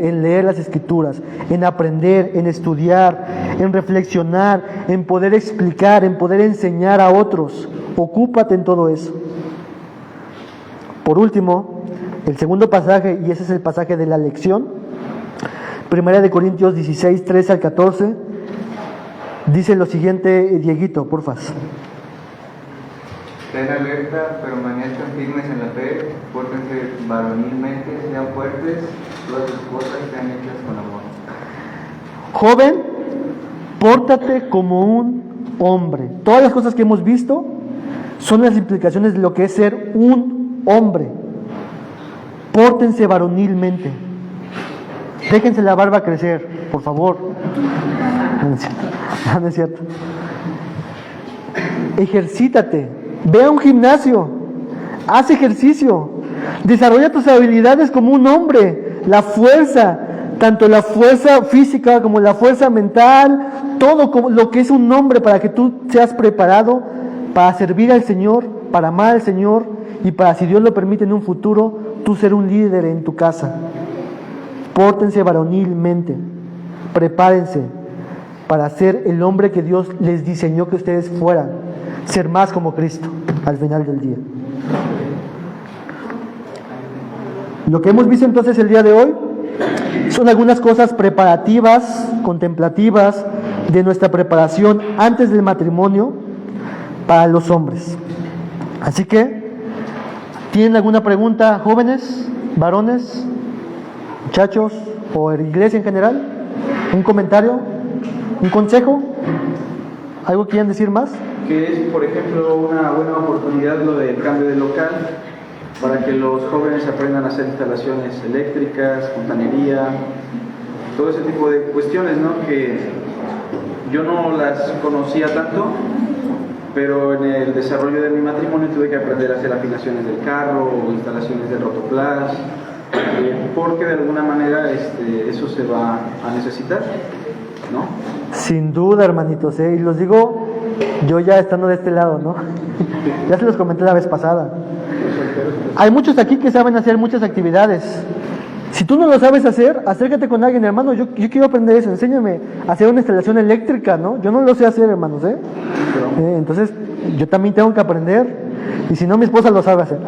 en leer las Escrituras, en aprender, en estudiar, en reflexionar, en poder explicar, en poder enseñar a otros. Ocúpate en todo eso. Por último, el segundo pasaje, y ese es el pasaje de la lección, Primera de Corintios 16, 13 al 14, dice lo siguiente, Dieguito, porfas. Estén alerta, permanezcan firmes en la fe, pórtense varonilmente, sean fuertes, todas sus cosas sean hechas con amor. Joven, pórtate como un hombre. Todas las cosas que hemos visto son las implicaciones de lo que es ser un hombre. Pórtense varonilmente. Déjense la barba crecer, por favor. No es cierto. Ejercítate. Ve a un gimnasio. Haz ejercicio. Desarrolla tus habilidades como un hombre. La fuerza, tanto la fuerza física como la fuerza mental, todo como lo que es un hombre, para que tú seas preparado para servir al Señor, para amar al Señor y para, si Dios lo permite en un futuro, tú ser un líder en tu casa. Pórtense varonilmente, prepárense para ser el hombre que Dios les diseñó que ustedes fueran, ser más como Cristo al final del día. Lo que hemos visto entonces el día de hoy son algunas cosas preparativas, contemplativas de nuestra preparación antes del matrimonio para los hombres. Así que, ¿tienen alguna pregunta, jóvenes, varones, muchachos o iglesia en general? ¿Un comentario? ¿Un consejo? ¿Algo quieren decir más? Que es, por ejemplo, una buena oportunidad lo del cambio de local para que los jóvenes aprendan a hacer instalaciones eléctricas, fontanería, todo ese tipo de cuestiones, ¿no? Que yo no las conocía tanto, pero en el desarrollo de mi matrimonio tuve que aprender a hacer afinaciones del carro o instalaciones de rotoplas, porque de alguna manera eso se va a necesitar, ¿no? Sin duda, hermanitos, y los digo yo ya estando de este lado, ¿no? Ya se los comenté la vez pasada. Hay muchos aquí que saben hacer muchas actividades. Si tú no lo sabes hacer, acércate con alguien, hermano, yo quiero aprender eso, enséñame a hacer una instalación eléctrica, ¿no? Yo no lo sé hacer, hermanos, entonces yo también tengo que aprender, y si no, mi esposa lo sabe hacer.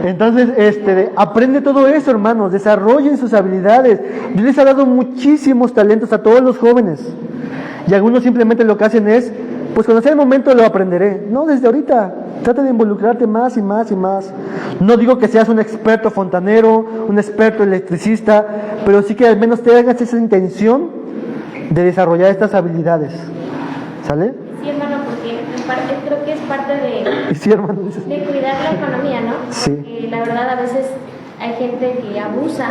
Entonces, aprende todo eso, hermanos, desarrollen sus habilidades. Dios les ha dado muchísimos talentos a todos los jóvenes, y algunos simplemente lo que hacen es pues cuando sea el momento lo aprenderé. No, desde ahorita. Trata de involucrarte más y más y más. No digo que seas un experto fontanero, un experto electricista, pero sí que al menos te hagas esa intención de desarrollar estas habilidades. ¿Sale? Sí, hermano, porque en parte, creo que es parte de, Sí, hermano. Dices. de cuidar la economía, ¿no? Sí. Porque la verdad a veces hay gente que abusa,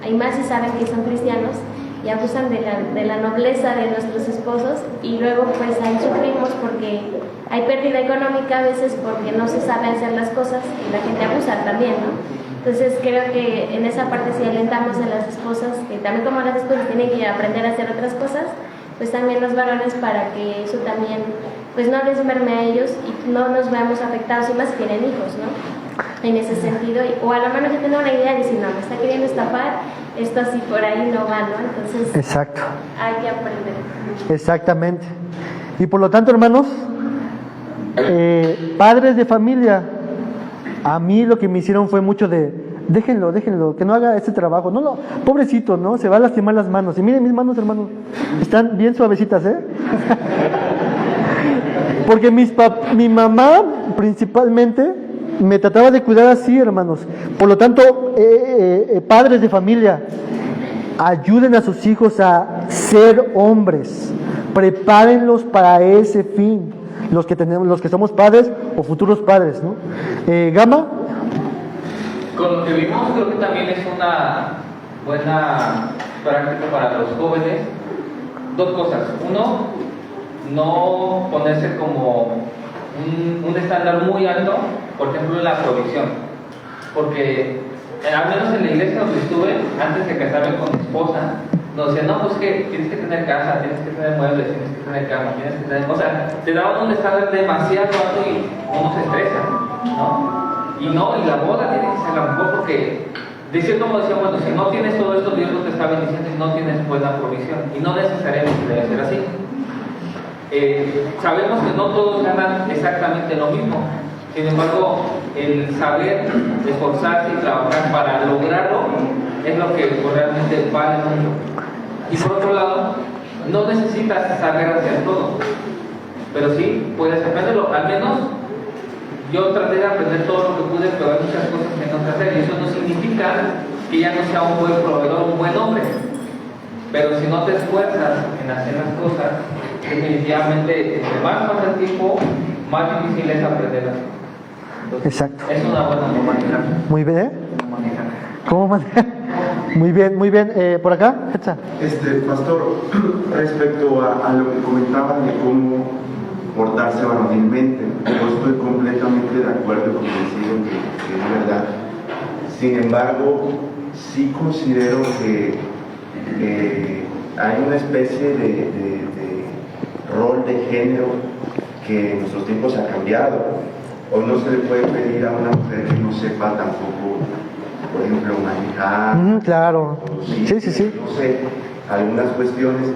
hay más si saben que son cristianos, y abusan de la nobleza de nuestros esposos, y luego pues ahí sufrimos porque hay pérdida económica a veces porque no se sabe hacer las cosas y la gente abusa también, ¿no? Entonces creo que en esa parte si alentamos a las esposas, que también como las esposas tienen que aprender a hacer otras cosas, pues también los varones, para que eso también pues no les merme a ellos y no nos veamos afectados, y más si tienen hijos, ¿no? En ese sentido, o a lo menos yo tengo una idea de decir, no, me está queriendo estafar, esto así por ahí no va, ¿no? Entonces Exacto. hay que aprender. Exactamente. Y por lo tanto, hermanos, padres de familia, a mí lo que me hicieron fue mucho de, déjenlo, que no haga ese trabajo. No, pobrecito, ¿no? Se va a lastimar las manos. Y miren mis manos, hermanos, están bien suavecitas, ¿eh? Porque mi mamá, principalmente, me trataba de cuidar así, hermanos. Por lo tanto, padres de familia, ayuden a sus hijos a ser hombres. Prepárenlos para ese fin. Los que somos padres o futuros padres, ¿no? Gama. Con lo que vimos, creo que también es una buena práctica para los jóvenes. Dos cosas. Uno, no ponerse como un estándar muy alto, por ejemplo, en la provisión. Porque, al menos en la iglesia donde estuve, antes de casarme con mi esposa, nos decían, no, pues que tienes que tener casa, tienes que tener muebles, tienes que tener cama, tienes que tener... O sea, te daban un estándar demasiado alto y uno se estresa, ¿no? Y la boda tiene que ser la mejor, porque de cierto modo decían, bueno, si no tienes todo esto, Dios no te está bendiciendo y no tienes buena provisión. Y no necesariamente debe ser así. Sabemos que no todos ganan exactamente lo mismo. Sin embargo, el saber esforzarse y trabajar para lograrlo es lo que realmente vale mucho. Y por otro lado, no necesitas saber hacer todo, pero sí puedes aprenderlo. Al menos yo traté de aprender todo lo que pude, pero hay muchas cosas que no sé hacer, y eso no significa que ya no sea un buen proveedor, un buen hombre. Pero si no te esfuerzas en hacer las cosas, definitivamente entre más pasa el tiempo, más difícil es aprenderlas. Entonces, exacto. Es una buena manera. Muy bien. ¿Cómo manejar? Muy bien, muy bien. ¿Por acá? Hetza. Pastor, respecto a lo que comentaban de cómo portarse varonilmente, yo estoy completamente de acuerdo con decir que es verdad. Sin embargo, sí considero que hay una especie de rol de género que en nuestros tiempos ha cambiado. Hoy no se le puede pedir a una mujer que no sepa tampoco, por ejemplo, manejar. Claro. Sí. No sé, algunas cuestiones,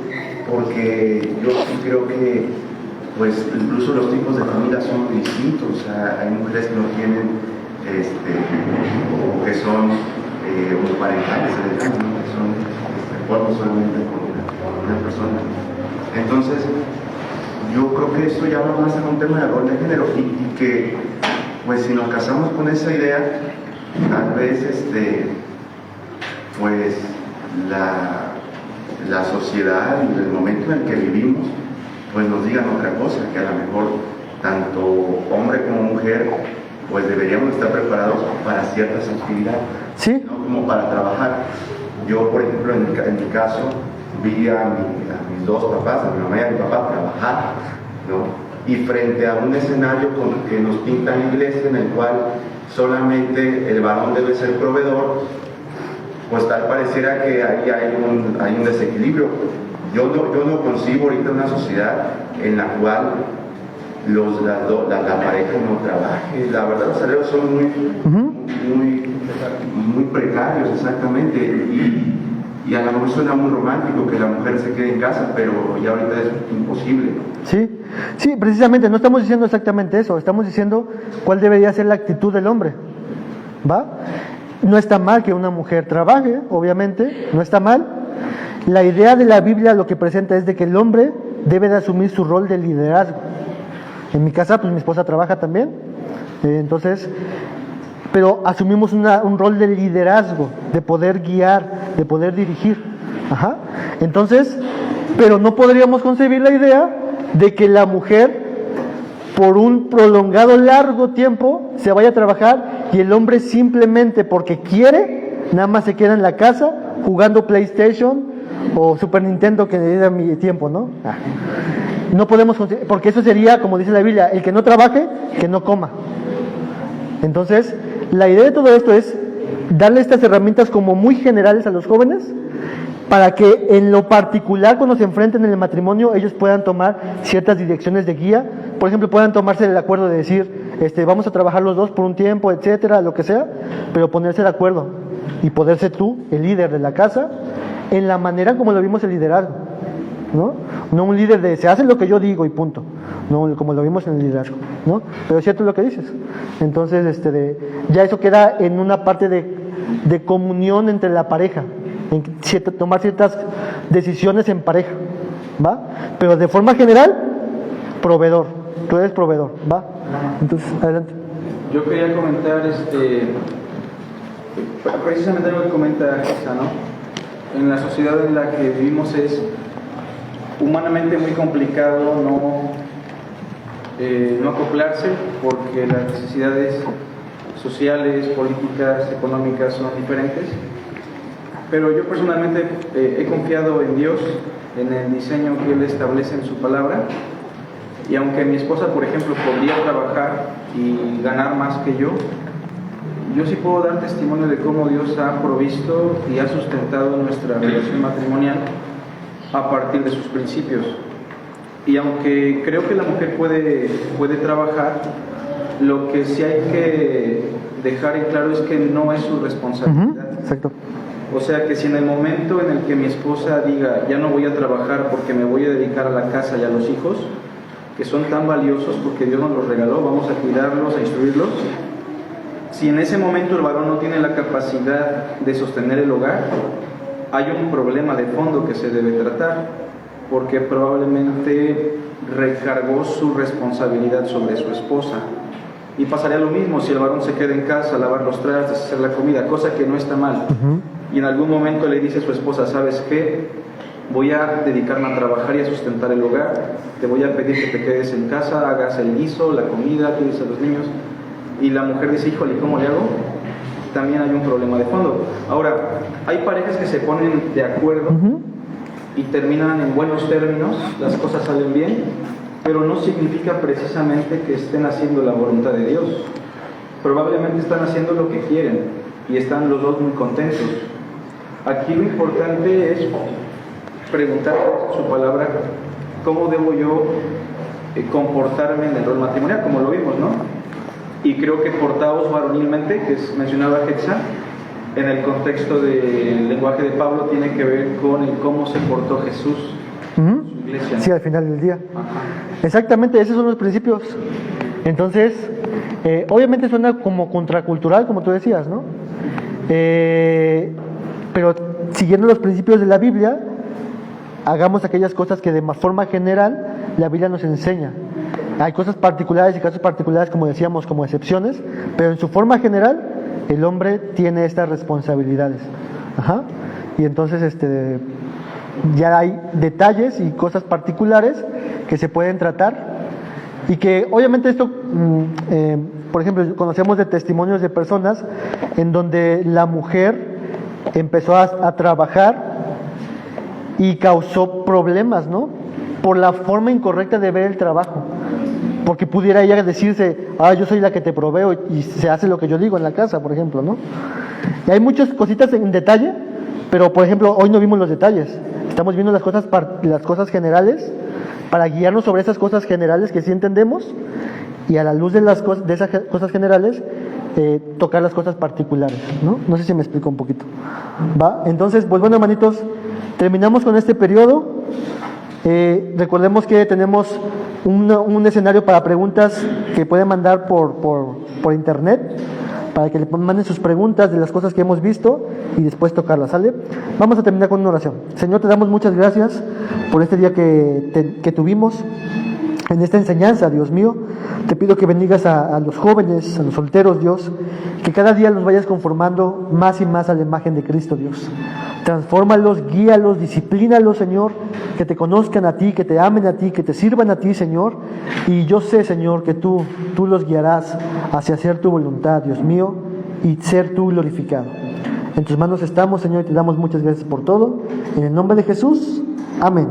porque yo sí creo que, pues, incluso los tipos de familia son distintos. O sea, hay mujeres que no tienen, o que son homoparentales, que son acuerdos solamente con una persona. Entonces, yo creo que esto ya va más a un tema de rol de género, y que, pues, si nos casamos con esa idea, tal vez pues la sociedad y el momento en el que vivimos pues nos digan otra cosa, que a lo mejor tanto hombre como mujer pues deberíamos estar preparados para ciertas actividades, ¿sí? ¿no? Como para trabajar. Yo, por ejemplo, en mi caso, vi a mis dos papás, a mi mamá y a mi papá, trabajar, ¿no? Y frente a un escenario que nos pinta la iglesia, en el cual solamente el varón debe ser proveedor, pues tal pareciera que ahí hay un desequilibrio. Yo no concibo ahorita una sociedad en la cual la pareja no trabaje. La verdad, los salarios son muy precarios, exactamente, y a lo mejor suena muy romántico que la mujer se quede en casa, pero ya ahorita es imposible. Sí, precisamente, no estamos diciendo exactamente eso, estamos diciendo cuál debería ser la actitud del hombre, ¿va? No está mal que una mujer trabaje, obviamente, no está mal. La idea de la Biblia lo que presenta es de que el hombre debe de asumir su rol de liderazgo. En mi casa, pues mi esposa trabaja también, entonces, pero asumimos un rol de liderazgo, de poder guiar, de poder dirigir. Ajá. Entonces, pero no podríamos concebir la idea de que la mujer, por un prolongado largo tiempo, se vaya a trabajar y el hombre simplemente porque quiere, nada más se queda en la casa jugando PlayStation o Super Nintendo, que le da mi tiempo, ¿no? No podemos, porque eso sería, como dice la Biblia, el que no trabaje, que no coma. Entonces, la idea de todo esto es darle estas herramientas como muy generales a los jóvenes, para que en lo particular, cuando se enfrenten en el matrimonio, ellos puedan tomar ciertas direcciones de guía. Por ejemplo, puedan tomarse el acuerdo de decir, vamos a trabajar los dos por un tiempo, etcétera, lo que sea, pero ponerse de acuerdo y poder ser tú el líder de la casa en la manera como lo vimos el liderazgo, ¿no? No un líder de se hace lo que yo digo y punto, no como lo vimos en el liderazgo, ¿no? Pero es cierto lo que dices. Entonces, ya eso queda en una parte de comunión entre la pareja, en tomar ciertas decisiones en pareja, ¿va? Pero de forma general, proveedor, tú eres proveedor, ¿va? Entonces, adelante. Yo quería comentar, precisamente lo que comenta Esa, ¿no? En la sociedad en la que vivimos es humanamente muy complicado no acoplarse, porque las necesidades sociales, políticas, económicas son diferentes. Pero yo personalmente he confiado en Dios, en el diseño que Él establece en su palabra, y aunque mi esposa, por ejemplo, podría trabajar y ganar más que yo sí puedo dar testimonio de cómo Dios ha provisto y ha sustentado nuestra relación matrimonial a partir de sus principios. Y aunque creo que la mujer puede trabajar, lo que sí hay que dejar en claro es que no es su responsabilidad. Exacto. O sea que si en el momento en el que mi esposa diga, ya no voy a trabajar porque me voy a dedicar a la casa y a los hijos, que son tan valiosos porque Dios nos los regaló, vamos a cuidarlos, a instruirlos, si en ese momento el varón no tiene la capacidad de sostener el hogar, hay un problema de fondo que se debe tratar, porque probablemente recargó su responsabilidad sobre su esposa. Y pasaría lo mismo si el varón se queda en casa a lavar los trastes, hacer la comida, cosa que no está mal. Y en algún momento le dice a su esposa, ¿sabes qué? Voy a dedicarme a trabajar y a sustentar el hogar, te voy a pedir que te quedes en casa, hagas el guiso, la comida, cuides a los niños. Y la mujer dice, híjole, ¿cómo le hago? También hay un problema de fondo. Ahora, hay parejas que se ponen de acuerdo y terminan en buenos términos, las cosas salen bien, pero no significa precisamente que estén haciendo la voluntad de Dios. Probablemente están haciendo lo que quieren y están los dos muy contentos. Aquí lo importante es preguntar su palabra, ¿cómo debo yo comportarme en el rol matrimonial? Como lo vimos, ¿no? Y creo que portaos varonilmente, que mencionaba Hetza, en el contexto del lenguaje de Pablo, tiene que ver con el cómo se portó Jesús en su iglesia. Sí, al final del día. Ajá. Exactamente, esos son los principios. Entonces, obviamente suena como contracultural, como tú decías, ¿no? Pero siguiendo los principios de la Biblia, hagamos aquellas cosas que de forma general la Biblia nos enseña. Hay cosas particulares y casos particulares, como decíamos, como excepciones, pero en su forma general el hombre tiene estas responsabilidades. Ajá. Y entonces ya hay detalles y cosas particulares que se pueden tratar y que obviamente esto, por ejemplo, conocemos de testimonios de personas en donde la mujer empezó a trabajar y causó problemas, ¿no? Por la forma incorrecta de ver el trabajo. Porque pudiera ella decirse, yo soy la que te proveo y se hace lo que yo digo en la casa, por ejemplo, ¿no? Y hay muchas cositas en detalle, pero por ejemplo, hoy no vimos los detalles. Estamos viendo las cosas generales para guiarnos sobre esas cosas generales que sí entendemos y a la luz de de esas cosas generales tocar las cosas particulares, ¿no? No sé si me explico un poquito. ¿Va? Entonces, pues bueno, hermanitos, terminamos con este periodo. Recordemos que tenemos un escenario para preguntas que pueden mandar por internet, para que le manden sus preguntas de las cosas que hemos visto y después tocarlas, ¿sale? Vamos a terminar con una oración. Señor, te damos muchas gracias por este día que tuvimos. en esta enseñanza, Dios mío. Te pido que bendigas a los jóvenes, a los solteros, Dios, que cada día los vayas conformando más y más a la imagen de Cristo, Dios. Transfórmalos, guíalos, disciplínalos, Señor, que te conozcan a ti, que te amen a ti, que te sirvan a ti, Señor. Y yo sé, Señor, que tú los guiarás hacia hacer tu voluntad, Dios mío, y ser tú glorificado. En tus manos estamos, Señor, y te damos muchas gracias por todo. En el nombre de Jesús, amén.